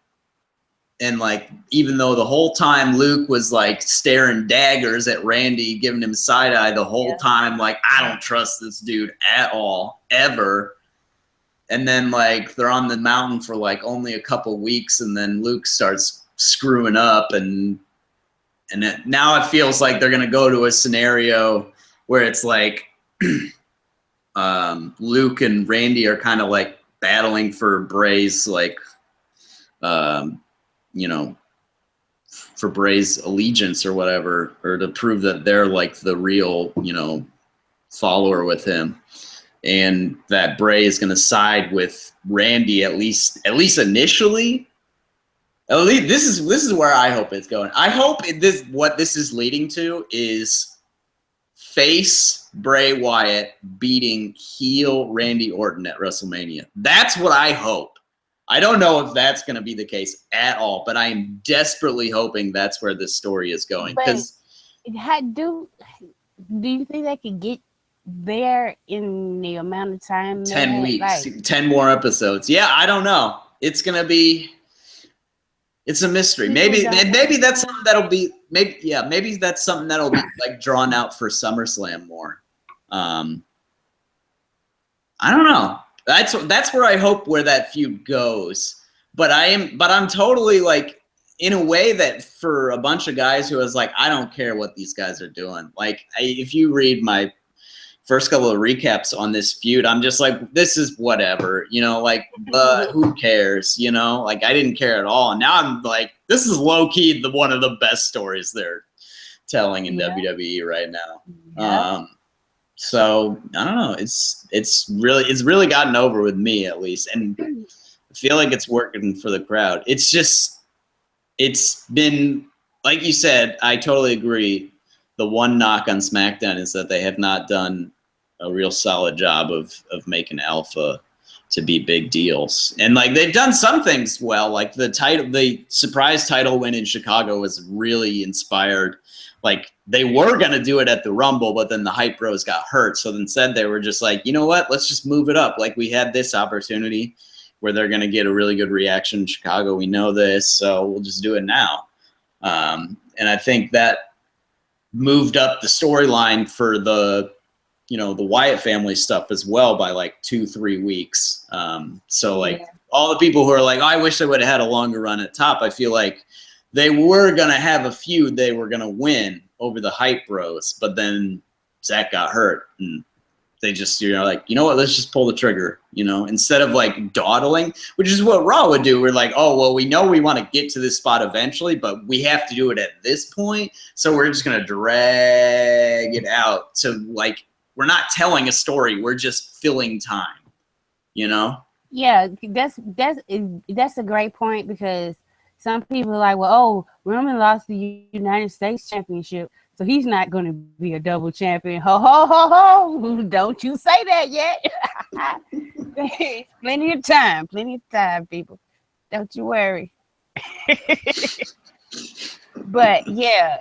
and like, even though the whole time Luke was like staring daggers at Randy, giving him side eye the whole time, like, I don't trust this dude at all, ever. And then like they're on the mountain for like only a couple weeks, and then Luke starts screwing up, and now it feels like they're gonna go to a scenario where it's like Luke and Randy are kind of like battling for Bray's like for Bray's allegiance or whatever, or to prove that they're like the real follower with him, and that Bray is going to side with Randy at least initially. At least this is where I hope it's going. I hope what this is leading to is face Bray Wyatt beating heel Randy Orton at WrestleMania. That's what I hope. I don't know if that's going to be the case at all, but I'm desperately hoping that's where this story is going. Because do you think they could get there in the amount of time? 10 weeks, 10 more episodes. Yeah, I don't know. It's going to be. It's a mystery. Maybe that's something that'll be maybe that's something that'll be like drawn out for SummerSlam more. I don't know. That's where I hope where that feud goes. But I'm totally like, in a way that for a bunch of guys who was like, I don't care what these guys are doing. Like, if you read my first couple of recaps on this feud, I'm just like, this is whatever, like, who cares, like, I didn't care at all. And now I'm like, this is low key one of the best stories they're telling in WWE right now. Yeah. So I don't know. It's really gotten over with me, at least, and I feel like it's working for the crowd. It's been, like you said, I totally agree. The one knock on SmackDown is that they have not done a real solid job of making Alpha to be big deals. And like, they've done some things well, like the surprise title win in Chicago was really inspired. Like, they were going to do it at the Rumble, but then the Hype Bros got hurt. So instead they were just like, you know what, let's just move it up. Like, we had this opportunity where they're going to get a really good reaction in Chicago. We know this, so we'll just do it now. And I think that moved up the storyline for the Wyatt family stuff as well by like 2-3 weeks. So like, all the people who are like, oh, I wish they would have had a longer run at top, I feel like they were going to have a feud they were going to win over the Hype Bros, but then Zach got hurt, and they just, like, you know what, let's just pull the trigger, instead of like dawdling, which is what Raw would do. We're like, oh, well, we know we want to get to this spot eventually, but we have to do it at this point. So we're just going to drag it out. So like, we're not telling a story. We're just filling time, Yeah, that's a great point, because some people are like, well, oh, Roman lost the United States Championship, So he's not going to be a double champion. Ho, ho, ho, ho. Don't you say that yet. Plenty of time, people. Don't you worry. But yeah,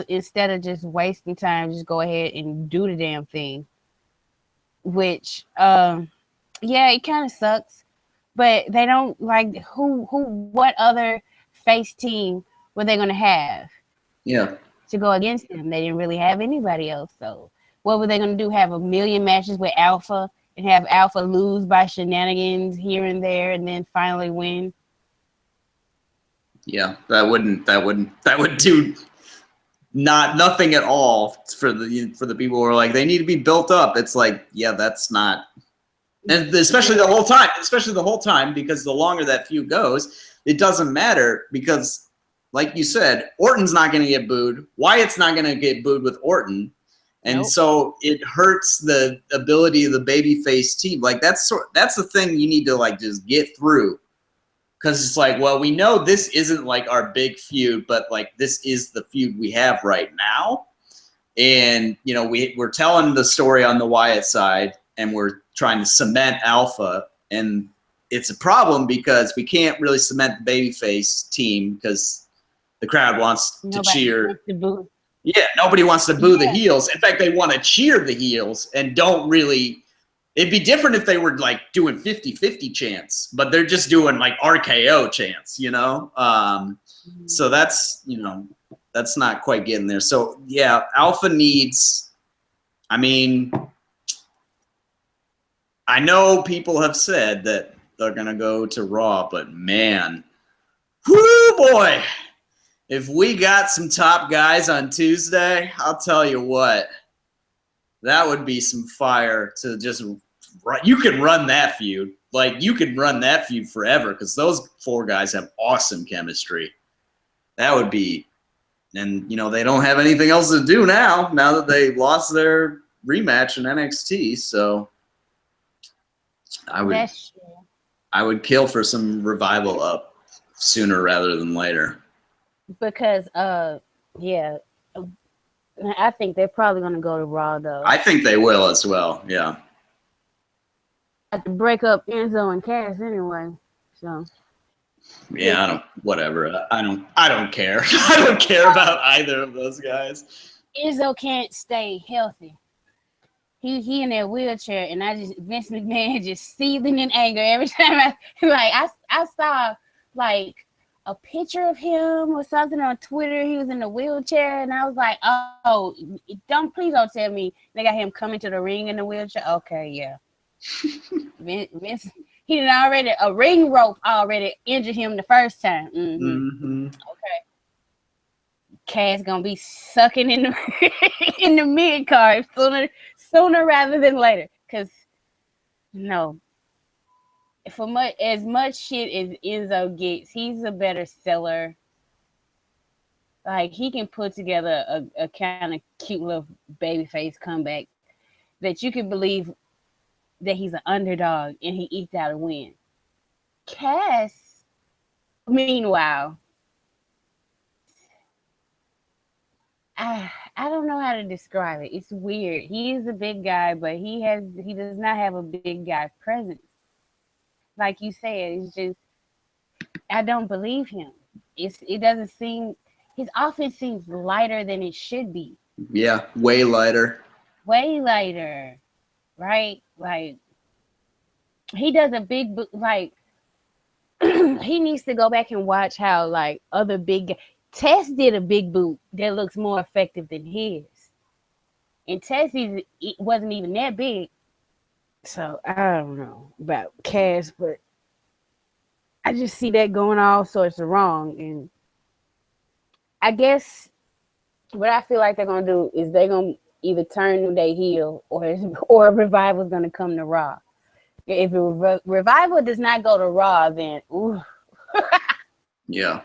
instead of just wasting time, just go ahead and do the damn thing. Which, yeah, it kind of sucks. But they don't like what other face team were they going to have? Yeah. To go against them. They didn't really have anybody else. So what were they going to do? Have a million matches with Alpha and have Alpha lose by shenanigans here and there and then finally win? Yeah, that would do nothing at all for the people who are like, they need to be built up. It's like, yeah, that's not, and especially the whole time, because the longer that feud goes, it doesn't matter, because like you said, Orton's not going to get booed. Wyatt's not going to get booed with Orton. And so it hurts the ability of the babyface team. Like that's the thing you need to like just get through. Because it's like, well, we know this isn't like our big feud, but like this is the feud we have right now. And, you know, we're telling the story on the Wyatt side and we're trying to cement Alpha. And it's a problem because we can't really cement the babyface team because the crowd wants to cheer. Yeah, nobody wants to boo the heels. In fact, they want to cheer the heels and don't really. It'd be different if they were like doing 50-50 chants, but they're just doing like RKO chants, you know? So that's, you know, that's not quite getting there. So yeah, Alpha needs, I mean, I know people have said that they're going to go to Raw, but man, whoo boy, if we got some top guys on Tuesday, I'll tell you what, that would be some fire to just run. You can run that feud. Like, you can run that feud forever because those four guys have awesome chemistry. That would be, and, you know, they don't have anything else to do now that they lost their rematch in NXT. So I would kill for some revival up sooner rather than later. Because, yeah, I think they're probably going to go to Raw, though. I think they will as well, yeah. Have to break up Enzo and Cass anyway, so. Yeah, whatever. I don't care. I don't care about either of those guys. Enzo can't stay healthy. He in that wheelchair, and Vince McMahon just seething in anger every time I saw like a picture of him or something on Twitter. He was in the wheelchair, and I was like, oh, please don't tell me they got him coming to the ring in the wheelchair. Okay, yeah. Vince, he did already, a ring rope already injured him the first time. Okay. Cass gonna be sucking in the in the mid card sooner rather than later. Cause no, for as much shit as Enzo gets, he's a better seller. Like, he can put together a kind of cute little babyface comeback that you can believe that he's an underdog and he eked out a win. Cass, meanwhile, I don't know how to describe it. It's weird. He is a big guy, but he does not have a big guy presence. Like you said, it's just, I don't believe him. It doesn't seem, his offense seems lighter than it should be. Yeah, way lighter. Way lighter, right? Like, he does a big, like, he needs to go back and watch how, like, other big, Tess did a big boot that looks more effective than his. And Tess wasn't even that big. So, I don't know about Cass, but I just see that going all sorts of wrong. And I guess what I feel like they're going to do is they're going to either turn their heel or a revival is going to come to Raw. If a revival does not go to Raw, then ooh. Yeah.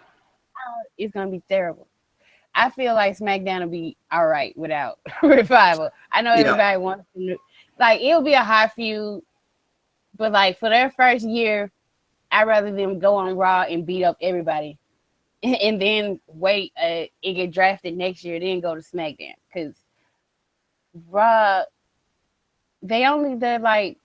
It's going to be terrible. I feel like SmackDown will be all right without revival. I know everybody wants to, like, it'll be a high feud, but like for their first year, I'd rather them go on Raw and beat up everybody and then wait and get drafted next year, then go to SmackDown. Because Raw, they're like,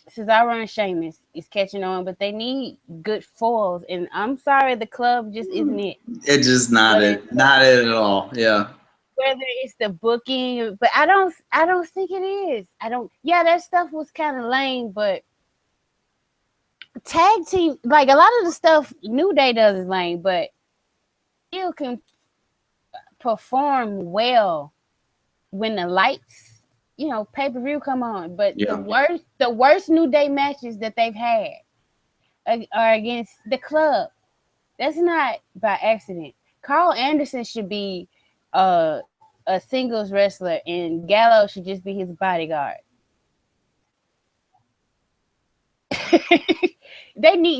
Cesaro and Sheamus is catching on, but they need good foils. And I'm sorry, the club just isn't it. It's just not it. Not it at all. Yeah. Whether it's the booking, but I don't think it is. Yeah, that stuff was kind of lame, but tag team, like a lot of the stuff New Day does is lame, but still can perform well when the lights, pay-per-view come on. But the worst New Day matches that they've had are against the club. That's not by accident. Carl Anderson should be a singles wrestler, and Gallo should just be his bodyguard.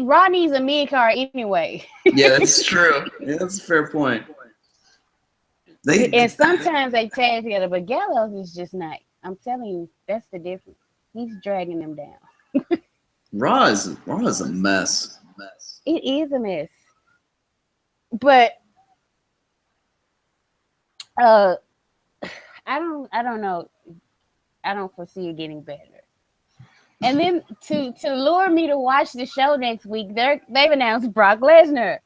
Raw needs a mid-card anyway. Yeah, that's true. Yeah, that's a fair point. And sometimes they tag together, but Gallows is just not. I'm telling you, that's the difference. He's dragging them down. Raw is a mess. It is a mess. But I don't know. I don't foresee it getting better. And then to lure me to watch the show next week, they've announced Brock Lesnar.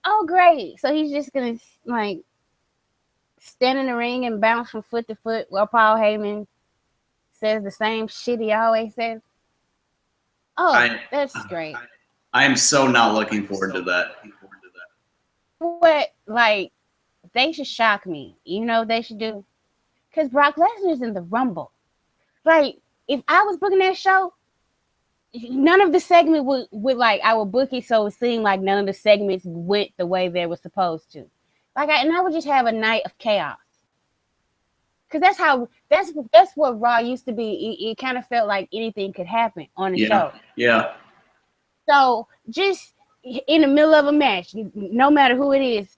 Oh, great! So he's just gonna like stand in the ring and bounce from foot to foot while Paul Heyman says the same shit he always says. Oh, that's great. I am so not looking forward to that. What, like, they should shock me. You know what they should do? Because Brock Lesnar's in the Rumble. Like, if I was booking that show, none of the segment would like, I would book it so it seemed like none of the segments went the way they were supposed to. Like, I would just have a night of chaos. Because that's what Raw used to be. It kind of felt like anything could happen on the show. Yeah. So just in the middle of a match, no matter who it is,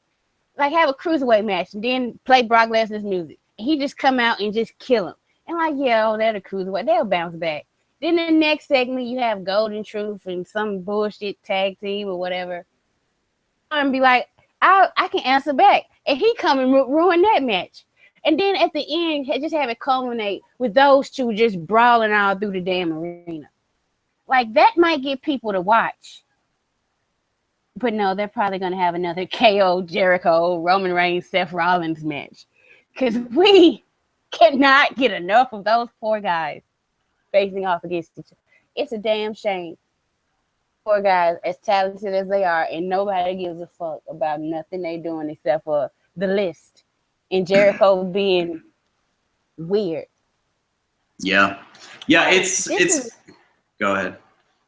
like have a cruiserweight match and then play Brock Lesnar's music. He just come out and just kill him. And like, they're the cruiserweight. They'll bounce back. Then the next segment, you have Golden Truth and some bullshit tag team or whatever. And be like, I can answer back. And he come and ruin that match. And then at the end, just have it culminate with those two just brawling all through the damn arena. Like, that might get people to watch. But no, they're probably going to have another KO, Jericho, Roman Reigns, Seth Rollins match. Because we cannot get enough of those poor guys facing off against each other. It's a damn shame. Poor guys, as talented as they are, and nobody gives a fuck about nothing they doing except for the list. And Jericho being weird. Yeah. It's go ahead.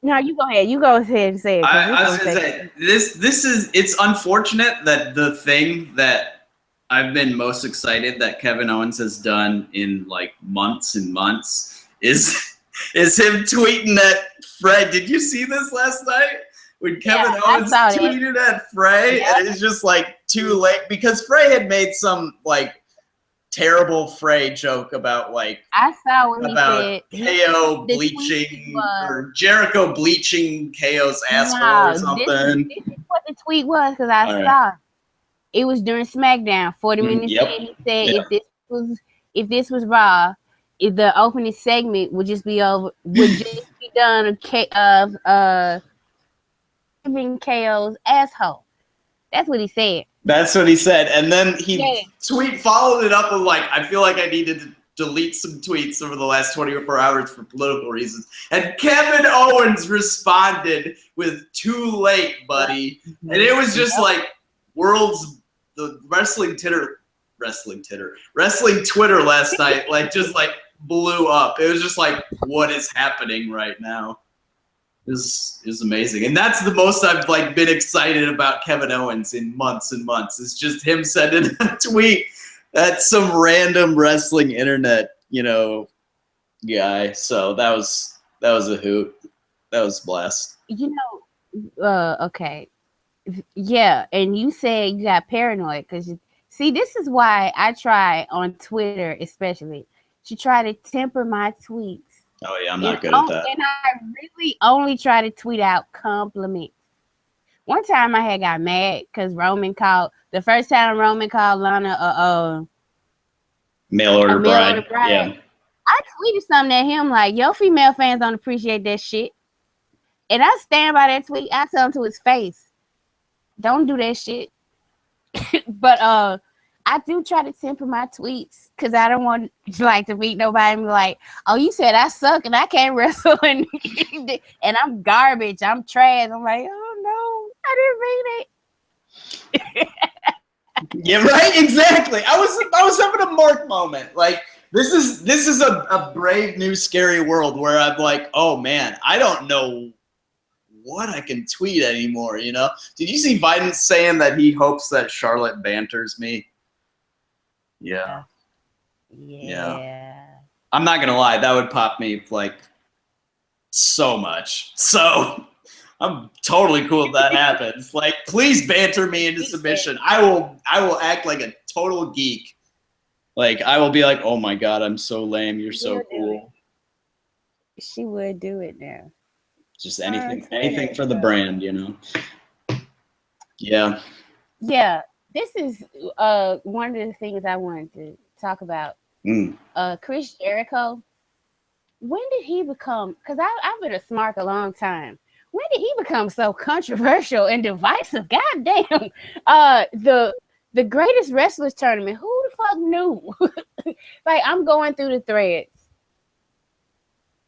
No, you go ahead. You go ahead and say it. I was going to say, it's unfortunate that the thing that I've been most excited that Kevin Owens has done in like months and months is him tweeting at Frey. Did you see this last night? When Kevin Owens tweeted at Frey, and it's just like too late because Frey had made some like terrible Frey joke about like I saw what about he said. KO bleaching or Jericho bleaching KO's asshole or something. This is what the tweet was because I saw it was during SmackDown. 40 minutes in, he said if this was Raw, if the opening segment would just be done of KO's asshole. That's what he said. That's what he said. And then he followed it up with like, I feel like I needed to delete some tweets over the last 24 hours for political reasons. And Kevin Owens responded with "too late, buddy." And it was just like the wrestling Twitter last night, like just like blew up. It was just like, what is happening right now? Is amazing, and that's the most I've like been excited about Kevin Owens in months and months. It's just him sending a tweet at some random wrestling internet, guy. So that was a hoot. That was a blast. Okay, yeah, and you said you got paranoid because see, this is why I try on Twitter, especially to try to temper my tweets. Oh yeah, I'm not good at that. And I really only try to tweet out compliments. One time I had got mad because Roman called the first time Roman called Lana mail order bride. Yeah. I tweeted something at him like, "Your female fans don't appreciate that shit," and I stand by that tweet. I tell him to his face, "Don't do that shit." But I do try to temper my tweets because I don't want like to meet nobody and be like, "Oh, you said I suck and I can't wrestle and I'm garbage. I'm trash." I'm like, "Oh no, I didn't mean it." Yeah, right. Exactly. I was having a Mark moment. Like this is a brave new scary world where I'm like, oh man, I don't know what I can tweet anymore. You know? Did you see Biden saying that he hopes that Charlotte banters me? Yeah. I'm not gonna lie, that would pop me like so much. So I'm totally cool if that happens. Like, please banter me into submission. I will act like a total geek. Like, I will be like, oh my god, I'm so lame. You're so cool. She would do it now. Just anything for the brand, you know. Yeah. Yeah. This is one of the things I wanted to talk about. Chris Jericho. When did he become? Because I've been a Smart a long time. When did he become so controversial and divisive? God damn. The greatest wrestlers tournament. Who the fuck knew? Like, I'm going through the threads.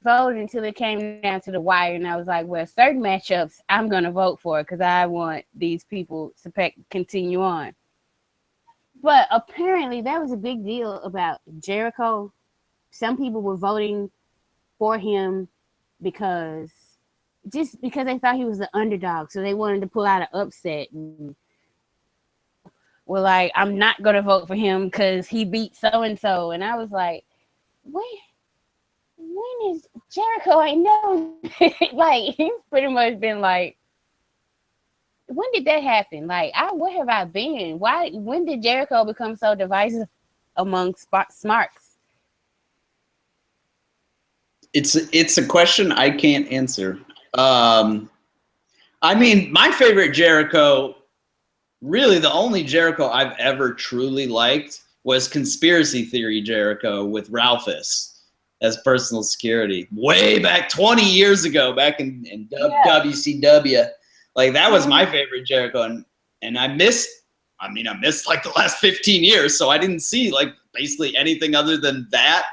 Voted until it came down to the wire, and I was like, well, certain matchups I'm gonna vote for because I want these people to continue on. But apparently that was a big deal about Jericho. Some people were voting for him because they thought he was the underdog, so they wanted to pull out an upset. And were like, I'm not gonna vote for him because he beat so and so, and I was like, when is Jericho? I know, like he's pretty much been like, when did that happen? Like, where have I been? When did Jericho become so divisive among smarts? It's a question I can't answer. I mean, my favorite Jericho, really the only Jericho I've ever truly liked was Conspiracy Theory Jericho with Ralphus as personal security. Way back 20 years ago, back in WCW. Like, that was my favorite Jericho. And I missed like the last 15 years, so I didn't see like basically anything other than that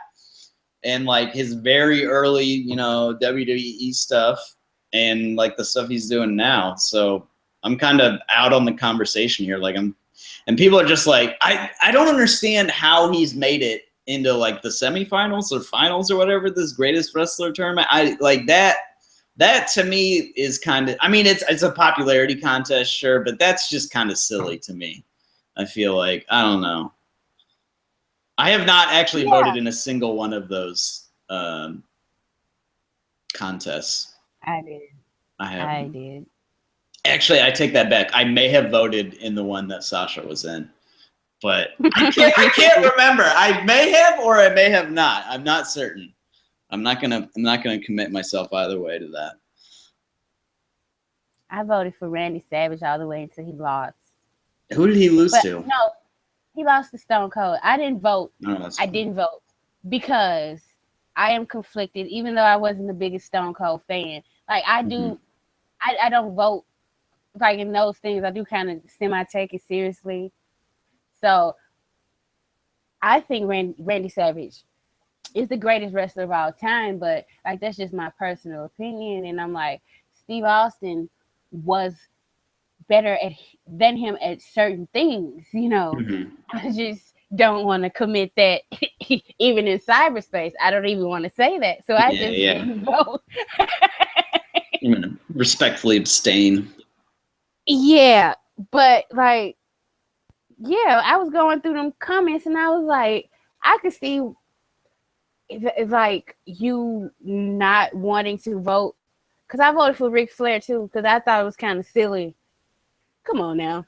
and like his very early, you know, WWE stuff and like the stuff he's doing now. So I'm kind of out on the conversation here. Like, and people are just like, I don't understand how he's made it into like the semifinals or finals or whatever, this greatest wrestler tournament. I like that to me is kind of, I mean, it's a popularity contest, sure, but that's just kind of silly to me. I feel like, I don't know. I have not actually voted in a single one of those contests. I did. I did. Actually, I take that back. I may have voted in the one that Sasha was in, but I can't remember. I may have or I may have not. I'm not certain. I'm not gonna commit myself either way to that. I voted for Randy Savage all the way until he lost. Who did he lose to? No, he lost to Stone Cold. I didn't vote. I didn't vote because I am conflicted, even though I wasn't the biggest Stone Cold fan. Like, I do, I don't vote like in those things. I do kind of semi-take it seriously. So I think Randy Savage is the greatest wrestler of all time, but like, that's just my personal opinion. And I'm like, Steve Austin was better than him at certain things, you know. I just don't want to commit that even in cyberspace. I don't even want to say that. So I just vote. I'm gonna respectfully abstain. Yeah, but like, yeah, I was going through them comments and I was like, I could see it's like you not wanting to vote, because I voted for Ric Flair too, because I thought it was kind of silly. Come on now.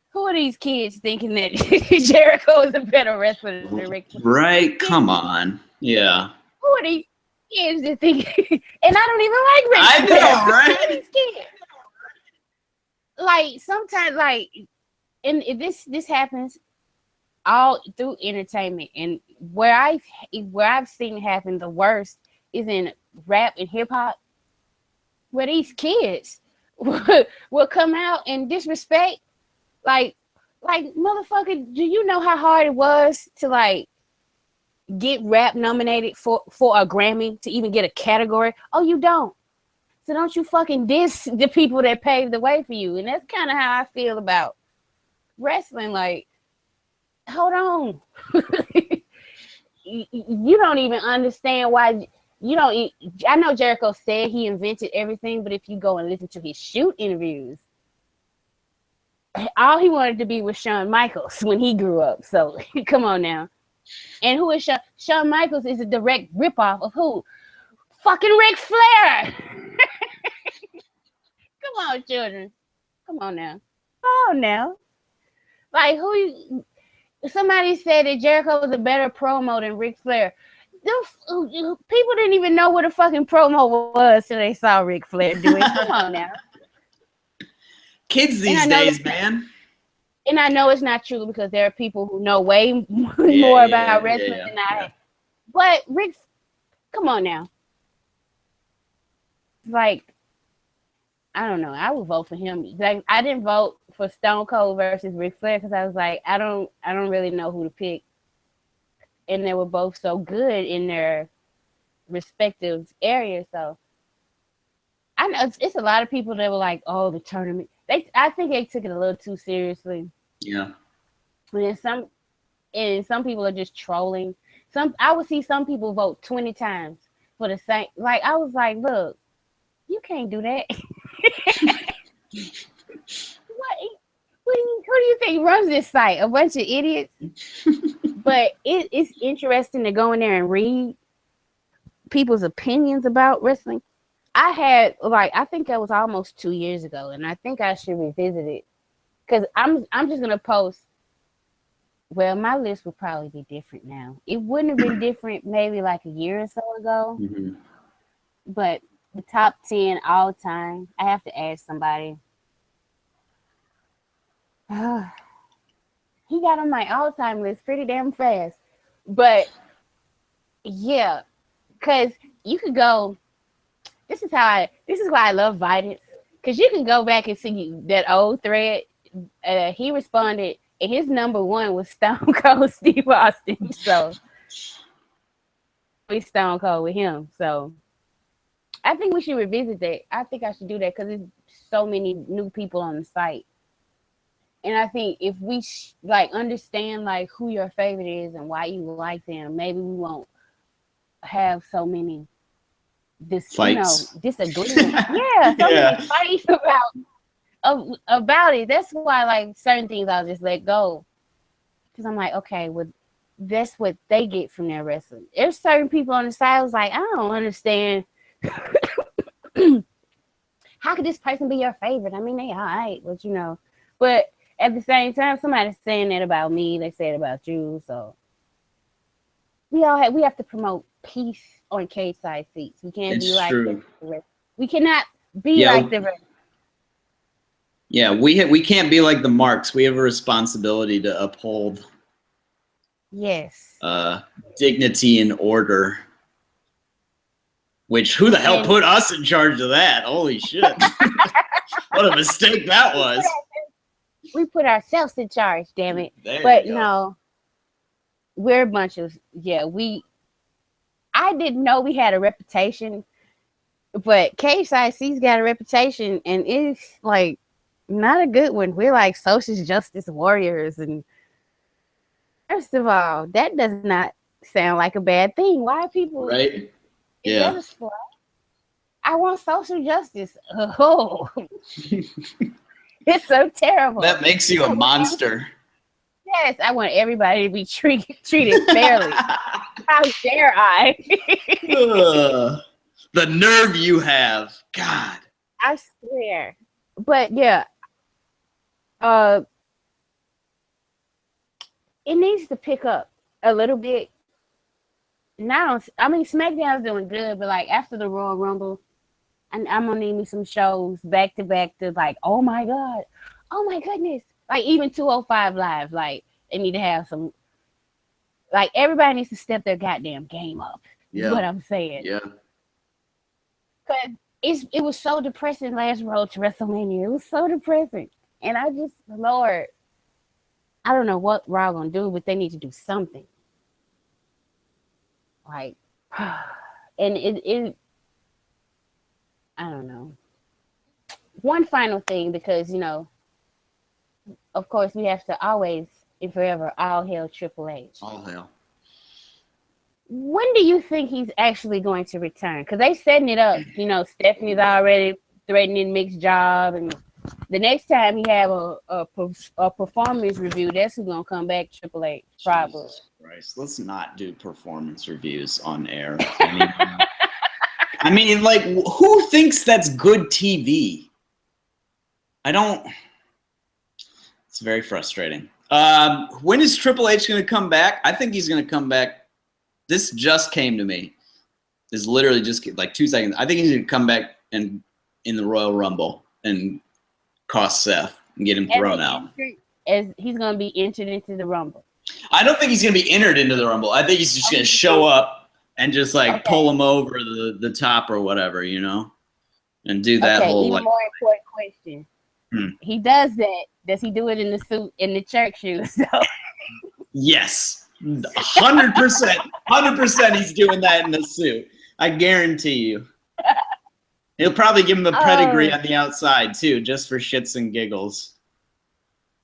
Who are these kids thinking that Jericho is a better wrestler than Ric Flair? Right, come on. Yeah. Who are these kids that think, and I don't even like Ric Flair. I know, right? Who are these kids? like sometimes like, and this happens all through entertainment, and where I've seen it happen the worst is in rap and hip hop, where these kids will come out and disrespect, like motherfucker, do you know how hard it was to like get rap nominated for a Grammy, to even get a category? Oh, you don't. So don't you fucking diss the people that paved the way for you. And that's kind of how I feel about wrestling. Like, hold on. You don't even understand why you don't. I know Jericho said he invented everything, but if you go and listen to his shoot interviews, all he wanted to be was Shawn Michaels when he grew up. So come on now. And who is Shawn? Shawn Michaels is a direct ripoff of who? Fucking Ric Flair. Come on, children. Come on now. Oh, now. Like, somebody said that Jericho was a better promo than Ric Flair. People didn't even know what a fucking promo was till they saw Ric Flair do it. Come on now. Kids these days, man. And I know it's not true because there are people who know way more about wrestling than I. But Rick, come on now. Like, I don't know. I would vote for him. Like, I didn't vote for Stone Cold versus Ric Flair because I was like, I don't really know who to pick. And they were both so good in their respective areas. So I know it's a lot of people that were like, oh, the tournament. I think they took it a little too seriously. Yeah. And some people are just trolling. I would see some people vote 20 times for the same. Like, I was like, look, you can't do that. Who do you think runs this site? A bunch of idiots. But it's interesting to go in there and read people's opinions about wrestling. I think that was almost 2 years ago, and I think I should revisit it because I'm just gonna post. Well, my list would probably be different now. It wouldn't have been different maybe like a year or so ago. Mm-hmm. But the top 10 all time, I have to ask somebody. He got on my all-time list pretty damn fast. But yeah, because you could go. This is why I love Vidance, because you can go back and see that old thread. He responded, and his number one was Stone Cold Steve Austin. So we Stone Cold with him. So I think we should revisit that. I think I should do that because there's so many new people on the site. And I think if we understand like who your favorite is and why you like them, maybe we won't have so many disagreements. Yeah, many fights about it. That's why like certain things I'll just let go. Because I'm like, okay, well, that's what they get from their wrestling. There's certain people on the side who's like, I don't understand. How could this person be your favorite? I mean, they all right, but at the same time, somebody's saying that about me. They say it about you. So we have to promote peace on cage side seats. We can't be like the rest. We cannot be like the rest. Yeah, we can't be like the Marks. We have a responsibility to uphold dignity and order. Which, who the hell put us in charge of that? Holy shit. What a mistake that was. We put ourselves in charge, damn it. No, we're a bunch of, I didn't know we had a reputation, but Cage Side C's got a reputation, and it's like not a good one. We're like social justice warriors, and first of all, that does not sound like a bad thing. Why are people... Right? Yeah. I want social justice. Oh, it's so terrible. That makes you a monster. Yes, I want everybody to be treated fairly. How dare I? The nerve you have. God. I swear. But yeah. It needs to pick up a little bit. SmackDown's doing good, but like after the Royal Rumble, And I'm gonna need me some shows back to back to like, oh my god, oh my goodness. Like even 205 Live, like they need to have some. Like everybody needs to step their goddamn game up. Is what I'm saying. Yeah. Cause it was so depressing last road to WrestleMania. It was so depressing, and I just, Lord, I don't know what Raw gonna do, but they need to do something. Like, and it I don't know. One final thing, because of course, we have to always and forever all hail Triple H. All hail. When do you think he's actually going to return? Because they setting it up. Stephanie's already threatening Mick's job, and the next time he have a performance review, that's who's gonna come back. Triple H, probably. Jesus Christ, let's not do performance reviews on air. Like, who thinks that's good TV? I don't. It's very frustrating. When is Triple H going to come back? I think he's going to come back. This just came to me. This literally just like 2 seconds. I think he's going to come back in the Royal Rumble and cost Seth and get him thrown out. As he's going to be entered into the Rumble. I don't think he's going to be entered into the Rumble. I think he's just going to show up and just pull him over the top or whatever, and do that whole even more important question. He does that. Does he do it in the suit, in the church shoes? Yes, 100%. 100% he's doing that in the suit. I guarantee you. He'll probably give him a pedigree on the outside, too, just for shits and giggles.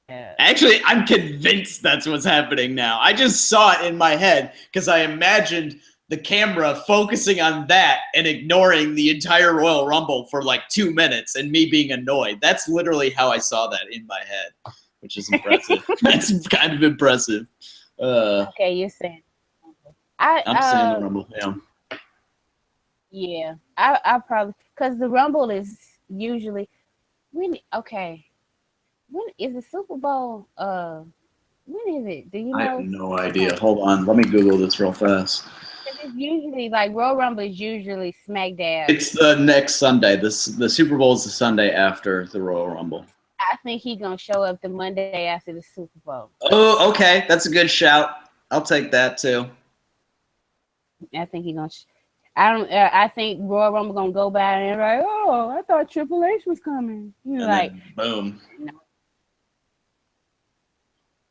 Yeah. Actually, I'm convinced that's what's happening now. I just saw it in my head because I imagined the camera focusing on that and ignoring the entire Royal Rumble for like 2 minutes and me being annoyed. That's literally how I saw that in my head, which is impressive. That's kind of impressive. Okay, you're saying. I'm saying the Rumble, yeah. Yeah, I probably, because the Rumble is usually when is the Super Bowl? When is it? Do you know? I have no idea. Hold on, let me Google this real fast. It's usually like Royal Rumble is usually SmackDown. It's the next Sunday. The Super Bowl is the Sunday after the Royal Rumble. I think he's gonna show up the Monday after the Super Bowl. Oh, okay, that's a good shout. I'll take that too. I think he's gonna. I think Royal Rumble gonna go by and like, oh, I thought Triple H was coming. Boom. No.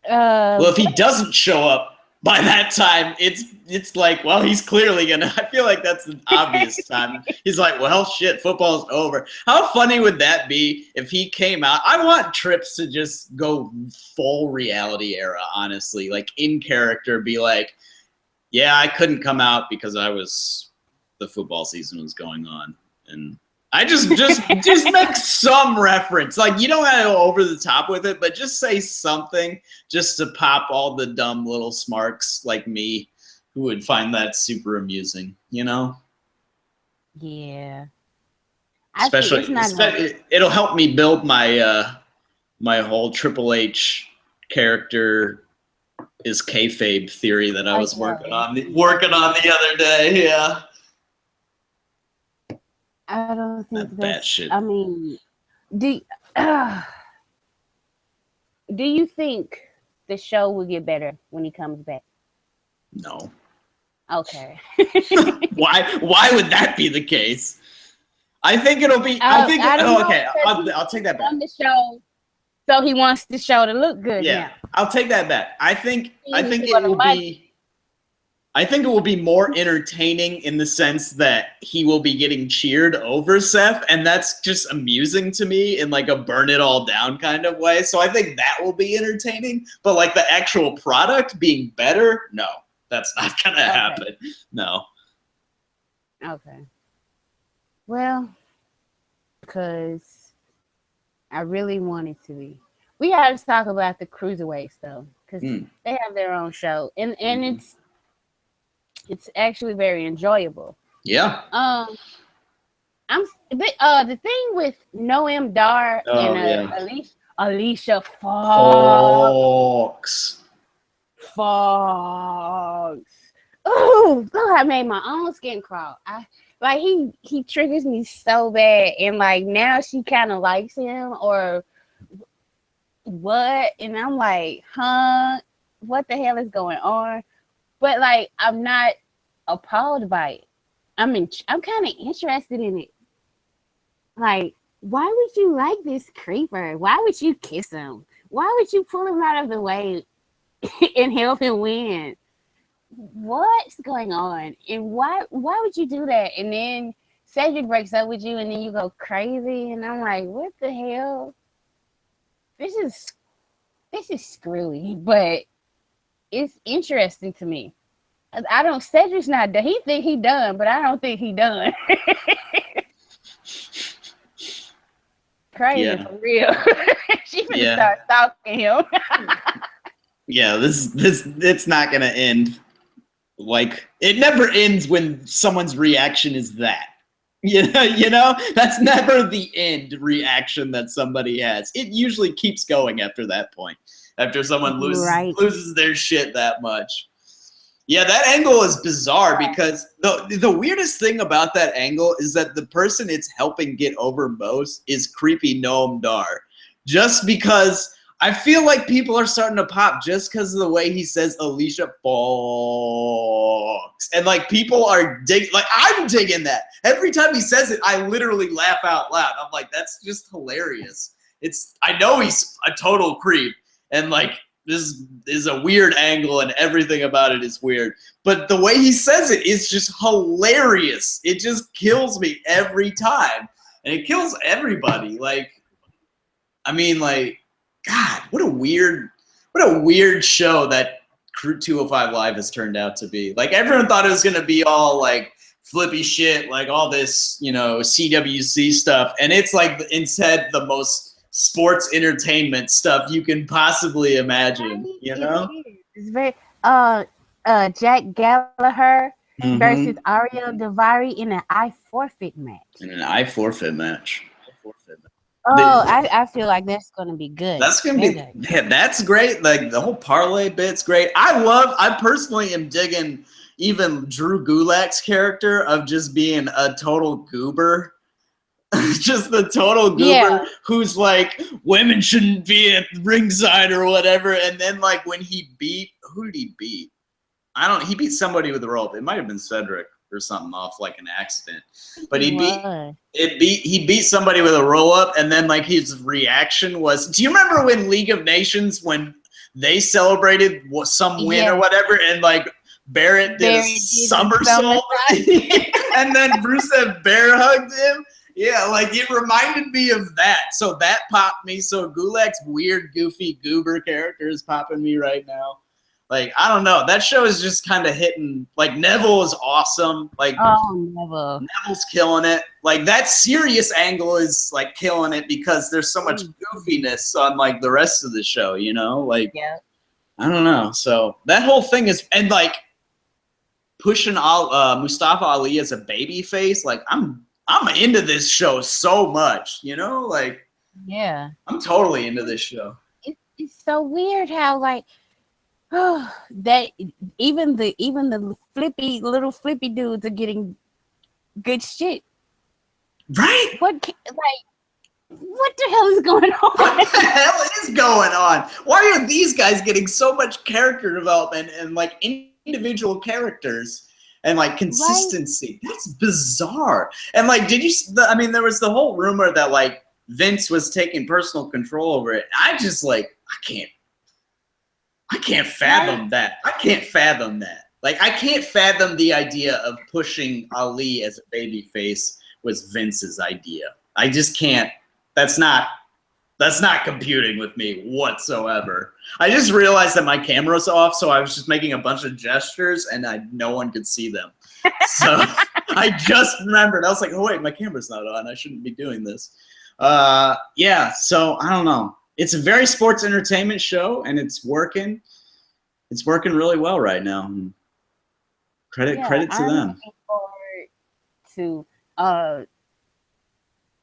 Well, if he doesn't show up by that time, it's like, well, he's clearly gonna. I feel like that's an obvious time. He's like, well, shit, football's over. How funny would that be if he came out? I want Trips to just go full reality era, honestly, like in character, be like, yeah, I couldn't come out because the football season was going on, and I just make some reference. Like, you don't have to go over the top with it, but just say something just to pop all the dumb little smarks like me who would find that super amusing, Yeah. It'll help me build my my whole Triple H character is kayfabe theory that I was working on the other day. Yeah. I don't think that's shit. I mean, do you think the show will get better when he comes back? No. Okay. Why would that be the case? I think it'll be. Okay. I'll take that back. On the show, so he wants the show to look good. Yeah, now. I'll take that back. I think it will be. I think it will be more entertaining in the sense that he will be getting cheered over Seth, and that's just amusing to me in like a burn it all down kind of way. So I think that will be entertaining, but like the actual product being better, no, that's not gonna happen. No. Okay. Well, because I really want it to be. We got to talk about the cruiserweights though, because they have their own show, and it's actually very enjoyable. Yeah. The thing with Noam Dar and Alicia Fox. Fox. Ooh, Ooh, look, I made my own skin crawl. Like he triggers me so bad, and like now she kind of likes him or what, and I'm like, huh, what the hell is going on? But like, I'm not appalled by it. I'm kind of interested in it. Like, why would you like this creeper? Why would you kiss him? Why would you pull him out of the way and help him win? What's going on? And why would you do that? And then Cedric breaks up with you and then you go crazy, and I'm like, what the hell? This is screwy, but it's interesting to me. Cedric's not done. He think he done, but I don't think he done. Crazy for real. She finna start stalking him. Yeah, this it's not gonna end. Like, it never ends when someone's reaction is that. You know, that's never the end reaction that somebody has. It usually keeps going after that point. After someone loses their shit that much. Yeah, that angle is bizarre because the weirdest thing about that angle is that the person it's helping get over most is creepy Noam Dar. Just because I feel like people are starting to pop just because of the way he says Alicia Fox. And like people are I'm digging that. Every time he says it, I literally laugh out loud. I'm like, that's just hilarious. I know he's a total creep. And like, this is a weird angle and everything about it is weird. But the way he says it is just hilarious. It just kills me every time. And it kills everybody. Like, I mean, like, God, what a weird show that Crew 205 Live has turned out to be. Like, everyone thought it was going to be all like flippy shit, like all this, you know, CWC stuff. And it's like instead the most sports entertainment stuff you can possibly imagine, you know? It's very Jack Gallagher versus Ariel Daivari in an I forfeit match. Oh, I feel like that's gonna be good. That's gonna be that's great. Like the whole parlay bit's great. I personally am digging even Drew Gulak's character of just being a total goober. Just the total goober who's like, women shouldn't be at ringside or whatever. And then like when he beat, who did he beat? He beat somebody with a rope. It might have been Cedric or something off like an accident. But he beat somebody with a roll up, and then like his reaction was, do you remember when League of Nations when they celebrated some win or whatever, and like Barrett did a somersault and then Rusev bear hugged him? Yeah, like it reminded me of that. So that popped me. So Gulak's weird, goofy, goober character is popping me right now. Like, I don't know. That show is just kind of hitting. Like, Neville is awesome. Like, Neville's killing it. Like, that serious angle is, like, killing it because there's so much goofiness on, like, the rest of the show, you know? Like, I don't know. So that whole thing is, and, like, pushing Mustafa Ali as a baby face, like, I'm into this show so much, you know? Like, I'm totally into this show. It's so weird how, like, that even the little flippy dudes are getting good shit. Right? What the hell is going on? What the hell is going on? Why are these guys getting so much character development and like individual characters and like consistency? Right. That's bizarre. And like, there was the whole rumor that like Vince was taking personal control over it. I just like, I can't fathom that. I can't fathom that. Like, I can't fathom the idea of pushing Ali as a babyface was Vince's idea. I just can't. That's not computing with me whatsoever. I just realized that my camera's off, so I was just making a bunch of gestures, and no one could see them. So I just remembered. I was like, oh, wait, my camera's not on. I shouldn't be doing this. Yeah, so I don't know. It's a very sports entertainment show, and it's working. It's working really well right now. Credit to them. I'm looking forward to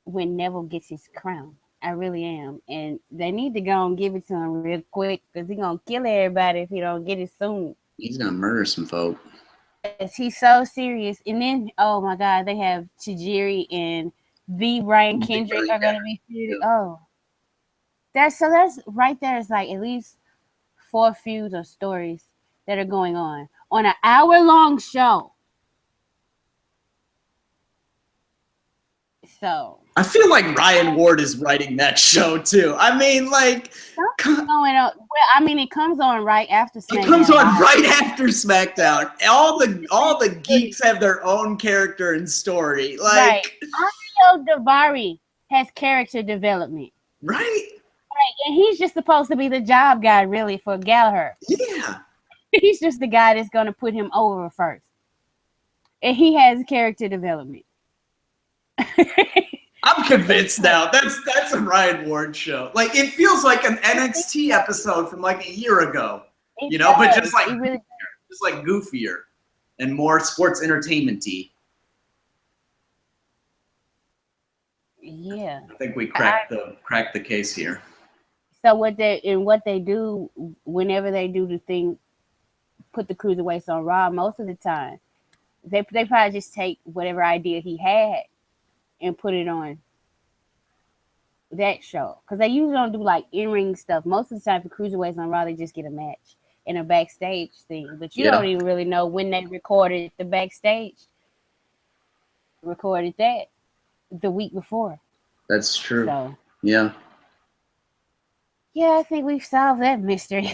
when Neville gets his crown. I really am, and they need to go and give it to him real quick because he's gonna kill everybody if he don't get it soon. He's gonna murder some folk. he's so serious. And then, oh my God, they have Tajiri and the Brian Kendrick are going to be feuded. Oh, that's right there. It's like at least 4 feuds or stories that are going on an hour-long show. So I feel like Ryan Ward is writing that show too. I mean, like, going on. Well, I mean, it comes on right after SmackDown. It comes on right after SmackDown. All the geeks have their own character and story. Like, Mario Davari has character development. Right. And he's just supposed to be the job guy, really, for Gallagher. Yeah. He's just the guy that's going to put him over first. And he has character development. I'm convinced now. That's a Ryan Ward show. Like, it feels like an NXT episode from like a year ago. But just like goofier and more sports entertainment-y. Yeah. I think we cracked the case here. So what they do whenever they do the thing, put the cruiserweights on Raw, most of the time, they probably just take whatever idea he had and put it on that show. Because they usually don't do like in-ring stuff. Most of the time for cruiserweights on Raw, they just get a match and a backstage thing. But you don't even really know when they recorded the backstage. Recorded that the week before. That's true. So, yeah. Yeah, I think we've solved that mystery.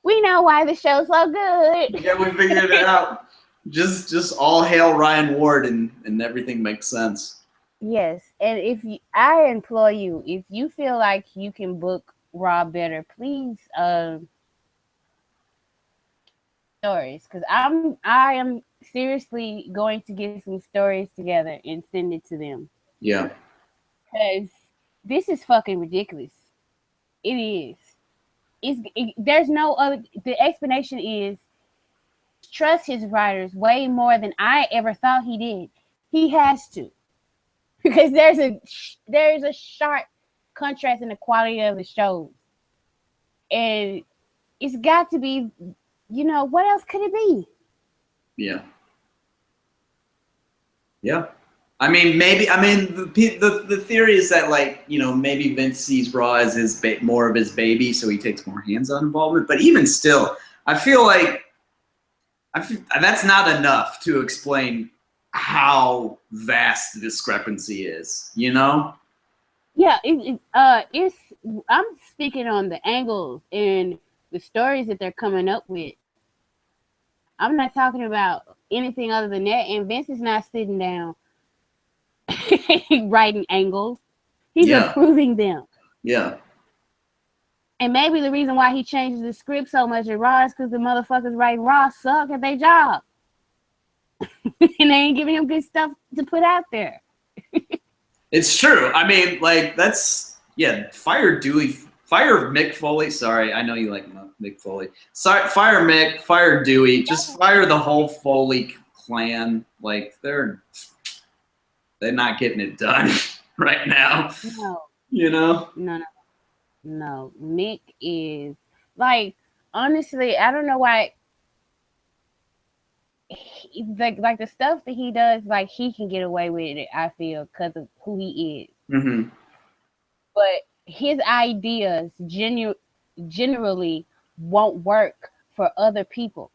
We know why the show's so good. Yeah, we figured it out. Just all hail Ryan Ward and everything makes sense. Yes, and I implore you, if you feel like you can book Raw better, please stories, because I am seriously going to get some stories together and send it to them. Yeah. Because this is fucking ridiculous. It is. There's no other. The explanation is trust his writers way more than I ever thought he did. He has to, because there's a sharp contrast in the quality of the shows, and it's got to be. What else could it be? Yeah. Yeah. I mean, the theory is that, like, maybe Vince sees Raw as more of his baby, so he takes more hands-on involvement. But even still, I feel like that's not enough to explain how vast the discrepancy is. Yeah. I'm speaking on the angles and the stories that they're coming up with. I'm not talking about anything other than that. And Vince is not sitting down writing angles. He's approving them. Yeah. And maybe the reason why he changes the script so much at Raw is because the motherfuckers writing Raw suck at their job. And they ain't giving him good stuff to put out there. It's true. I mean, like, fire Dewey, fire Mick Foley. Sorry, I know you like Mick Foley. Sorry, fire Mick, fire Dewey. Just fire the whole Foley clan. Like, they're not getting it done right now. No. No. Mick is, like, honestly, I don't know why. Like the stuff that he does, like, he can get away with it, I feel, because of who he is. Mm-hmm. But his ideas generally won't work for other people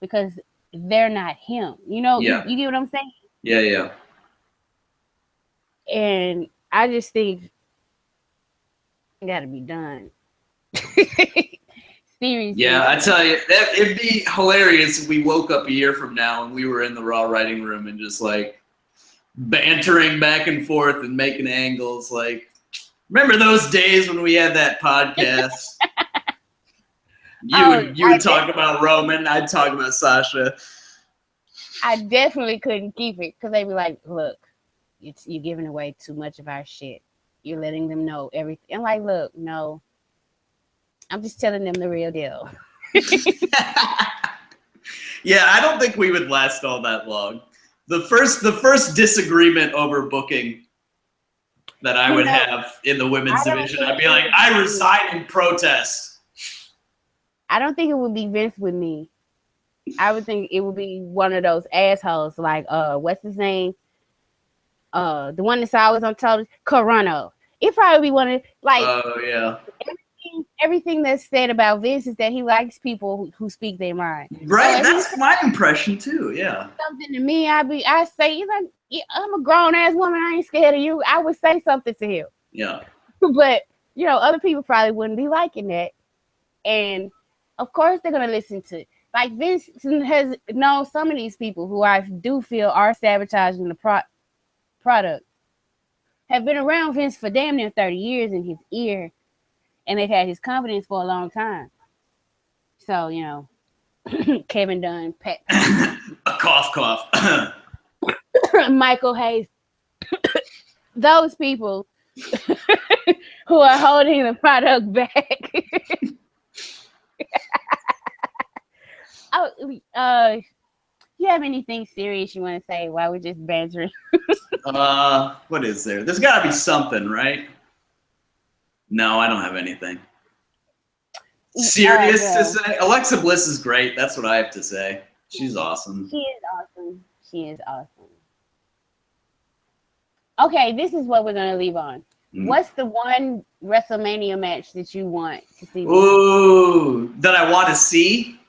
because they're not him. You get what I'm saying? Yeah. And I just think it got to be done. Seriously. Yeah, I tell you, it'd be hilarious if we woke up a year from now and we were in the Raw writing room and just, like, bantering back and forth and making angles. Like, remember those days when we had that podcast? You would talk about Roman, I'd talk about Sasha. I definitely couldn't keep it because they'd be like, look, you're giving away too much of our shit. You're letting them know everything. I'm like, look, no. I'm just telling them the real deal. Yeah, I don't think we would last all that long. The first disagreement over booking that I would have in the women's division, I'd be like, I resign in protest. I don't think it would be Vince with me. I would think it would be one of those assholes like what's his name? The one that's always on television, Carano. It probably be one of like Oh yeah. Everything that's said about Vince is that he likes people who speak their mind. Right, so that's my impression too. Yeah. Something to me, I say, like, yeah, I'm a grown ass woman. I ain't scared of you. I would say something to him. Yeah. But other people probably wouldn't be liking that, and of course they're gonna listen to. Like Vince has known some of these people who I do feel are sabotaging the product. Have been around Vince for damn near 30 years in his ear, and they've had his confidence for a long time. So, Kevin Dunn, Pat, a cough. Michael Hayes, those people who are holding the product back. You have anything serious you want to say while we're just bantering? What is there? There's got to be something, right? No, I don't have anything serious to say. Alexa Bliss is great. That's what I have to say. She's awesome. She is awesome. Okay, this is what we're gonna leave on. What's the one WrestleMania match that you want to see? Ooh, that I want to see?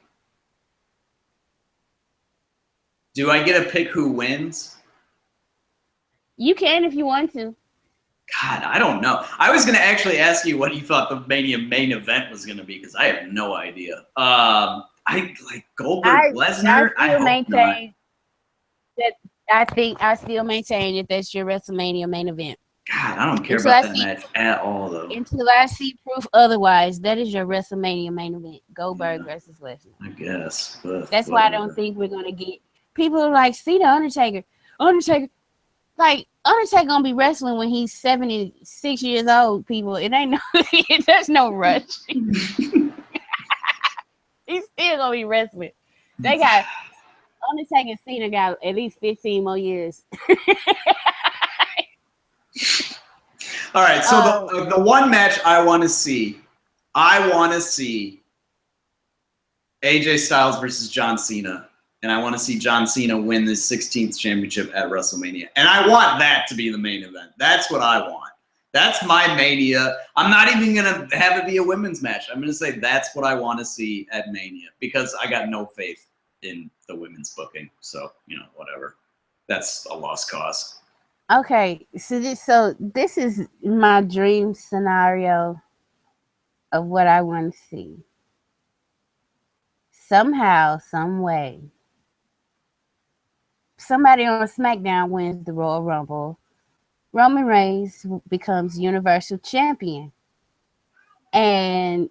Do I get to pick who wins? You can if you want to. God, I don't know. I was going to actually ask you what you thought the Mania main event was going to be because I have no idea. I like Goldberg, Lesnar. I still maintain that that's your WrestleMania main event. God, I don't care about that match at all, though. Until I see proof otherwise, that is your WrestleMania main event. Goldberg versus Lesnar. I guess. That's why I don't think we're going to get... People are like, see the Undertaker. Like, Undertaker gonna be wrestling when he's 76 years old, people. It ain't no... There's no rush. He's still gonna be wrestling. They got... Undertaker and Cena got at least 15 more years. All right, so the one match I want to see AJ Styles versus John Cena. And I want to see John Cena win this 16th championship at WrestleMania. And I want that to be the main event. That's what I want. That's my Mania. I'm not even going to have it be a women's match. I'm going to say that's what I want to see at Mania because I got no faith in the women's booking. So, whatever. That's a lost cause. Okay. So this is my dream scenario of what I want to see. Somehow, some way, somebody on SmackDown wins the Royal Rumble. Roman Reigns becomes Universal Champion. And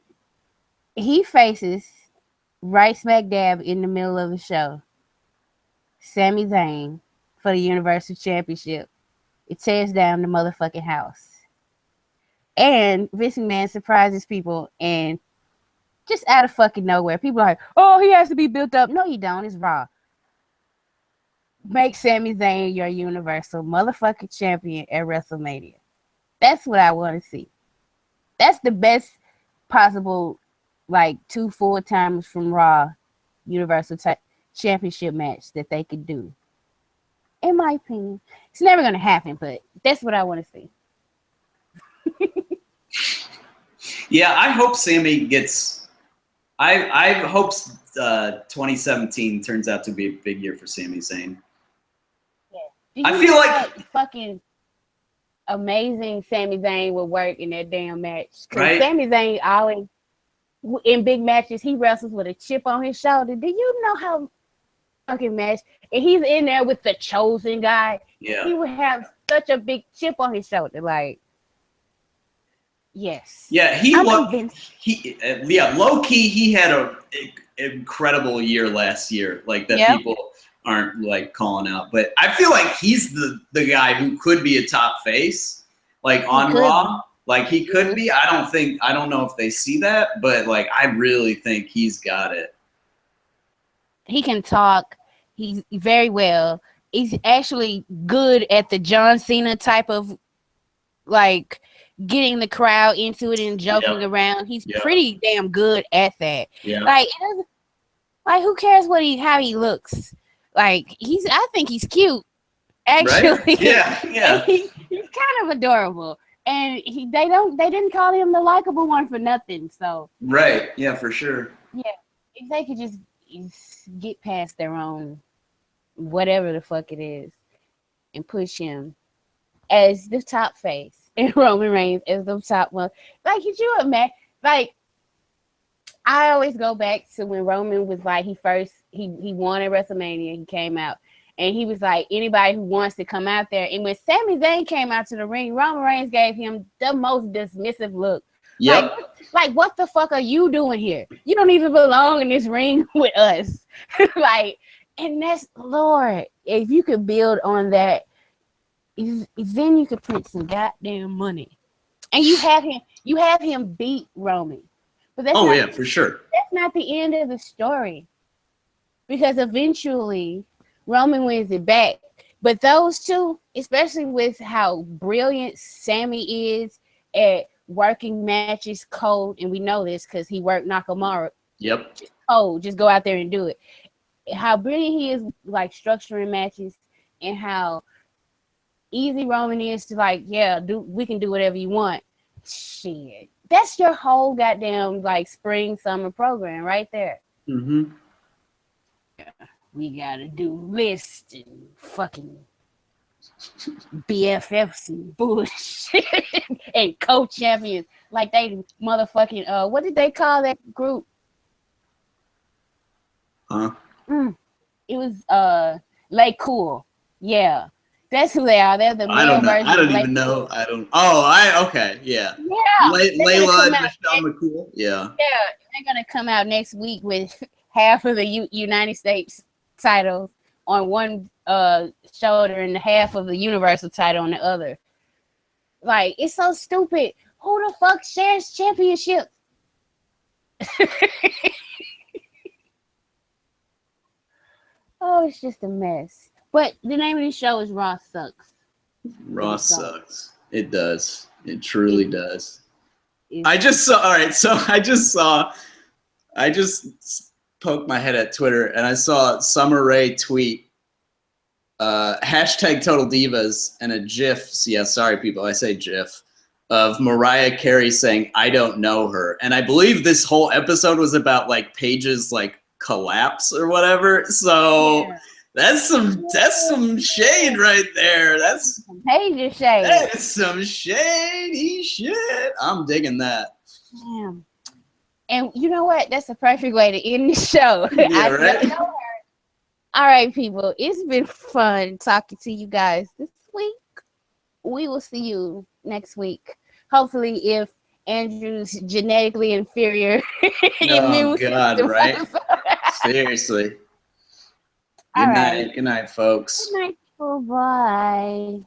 he faces, right smack dab in the middle of the show, Sami Zayn for the Universal Championship. It tears down the motherfucking house. And Vince McMahon surprises people and just out of fucking nowhere. People are like, oh, he has to be built up. No, you don't. It's Raw. Make Sami Zayn your Universal motherfucking champion at WrestleMania. That's what I want to see. That's the best possible, like, 2 full-timers from Raw Universal Championship match that they could do. In my opinion. It's never going to happen, but that's what I want to see. Yeah, I hope Sami gets... I hope 2017 turns out to be a big year for Sami Zayn. Yeah. I feel like fucking amazing Sami Zayn would work in that damn match. Right? Sami Zayn always in big matches he wrestles with a chip on his shoulder. Do you know how fucking match? And he's in there with the chosen guy. Yeah. He would have such a big chip on his shoulder, like. Yes. Yeah, low key he had a incredible year last year, like that people aren't like calling out. But I feel like he's the guy who could be a top face, like on Raw. Like he could be. I don't know if they see that, but like I really think he's got it. He can talk. He's very well. He's actually good at the John Cena type of like getting the crowd into it and joking around. He's pretty damn good at that. Yeah. Like, it doesn't, like, who cares how he looks? Like, I think he's cute. Actually, right? Yeah. He's kind of adorable, and they didn't call him the likable one for nothing. So right, yeah, for sure. Yeah, if they could just get past their own whatever the fuck it is and push him as the top face and Roman Reigns as the top one. Like, could you imagine? Like, I always go back to when Roman was like, he won at WrestleMania. He came out and he was like, anybody who wants to come out there. And when Sami Zayn came out to the ring, Roman Reigns gave him the most dismissive look. Yep. Like, what the fuck are you doing here? You don't even belong in this ring with us. Like, and that's, Lord, if you could build on that, then you could print some goddamn money. And you have him beat Roman. But that's for sure. That's not the end of the story. Because eventually Roman wins it back. But those two, especially with how brilliant Sammy is at working matches cold, and we know this because he worked Nakamura. Yep. Just cold, just go out there and do it. How brilliant he is, like, structuring matches, and how easy Roman is to, like, we can do whatever you want. Shit, that's your whole goddamn, like, spring summer program right there. Mm-hmm. Yeah, we gotta do lists and fucking BFFs and bullshit and co-champions. Like, they motherfucking what did they call that group? Huh? It was Lake Cool. Yeah. That's who they are. They're the male version. I don't even know. I don't. Oh, okay. Yeah. Yeah. Layla and Michelle McCool. Yeah. Yeah. They're going to come out next week with half of the United States titles on one shoulder and half of the Universal title on the other. Like, it's so stupid. Who the fuck shares championships? Oh, it's just a mess. But the name of the show is Raw Sucks. Raw sucks. It does. It truly does. I just poked my head at Twitter and I saw Summer Rae tweet hashtag Total Divas and a GIF. Yeah, sorry people, I say GIF of Mariah Carey saying I don't know her. And I believe this whole episode was about like Paige's like collapse or whatever. So that's some shade right there. That's some Paige shade. That is some shady shit. I'm digging that. Damn. And you know what? That's a perfect way to end the show. Yeah, right? All right, people. It's been fun talking to you guys this week. We will see you next week. Hopefully, if Andrew's genetically inferior. Oh, God, right? Seriously. Good night, folks. Good night. Bye.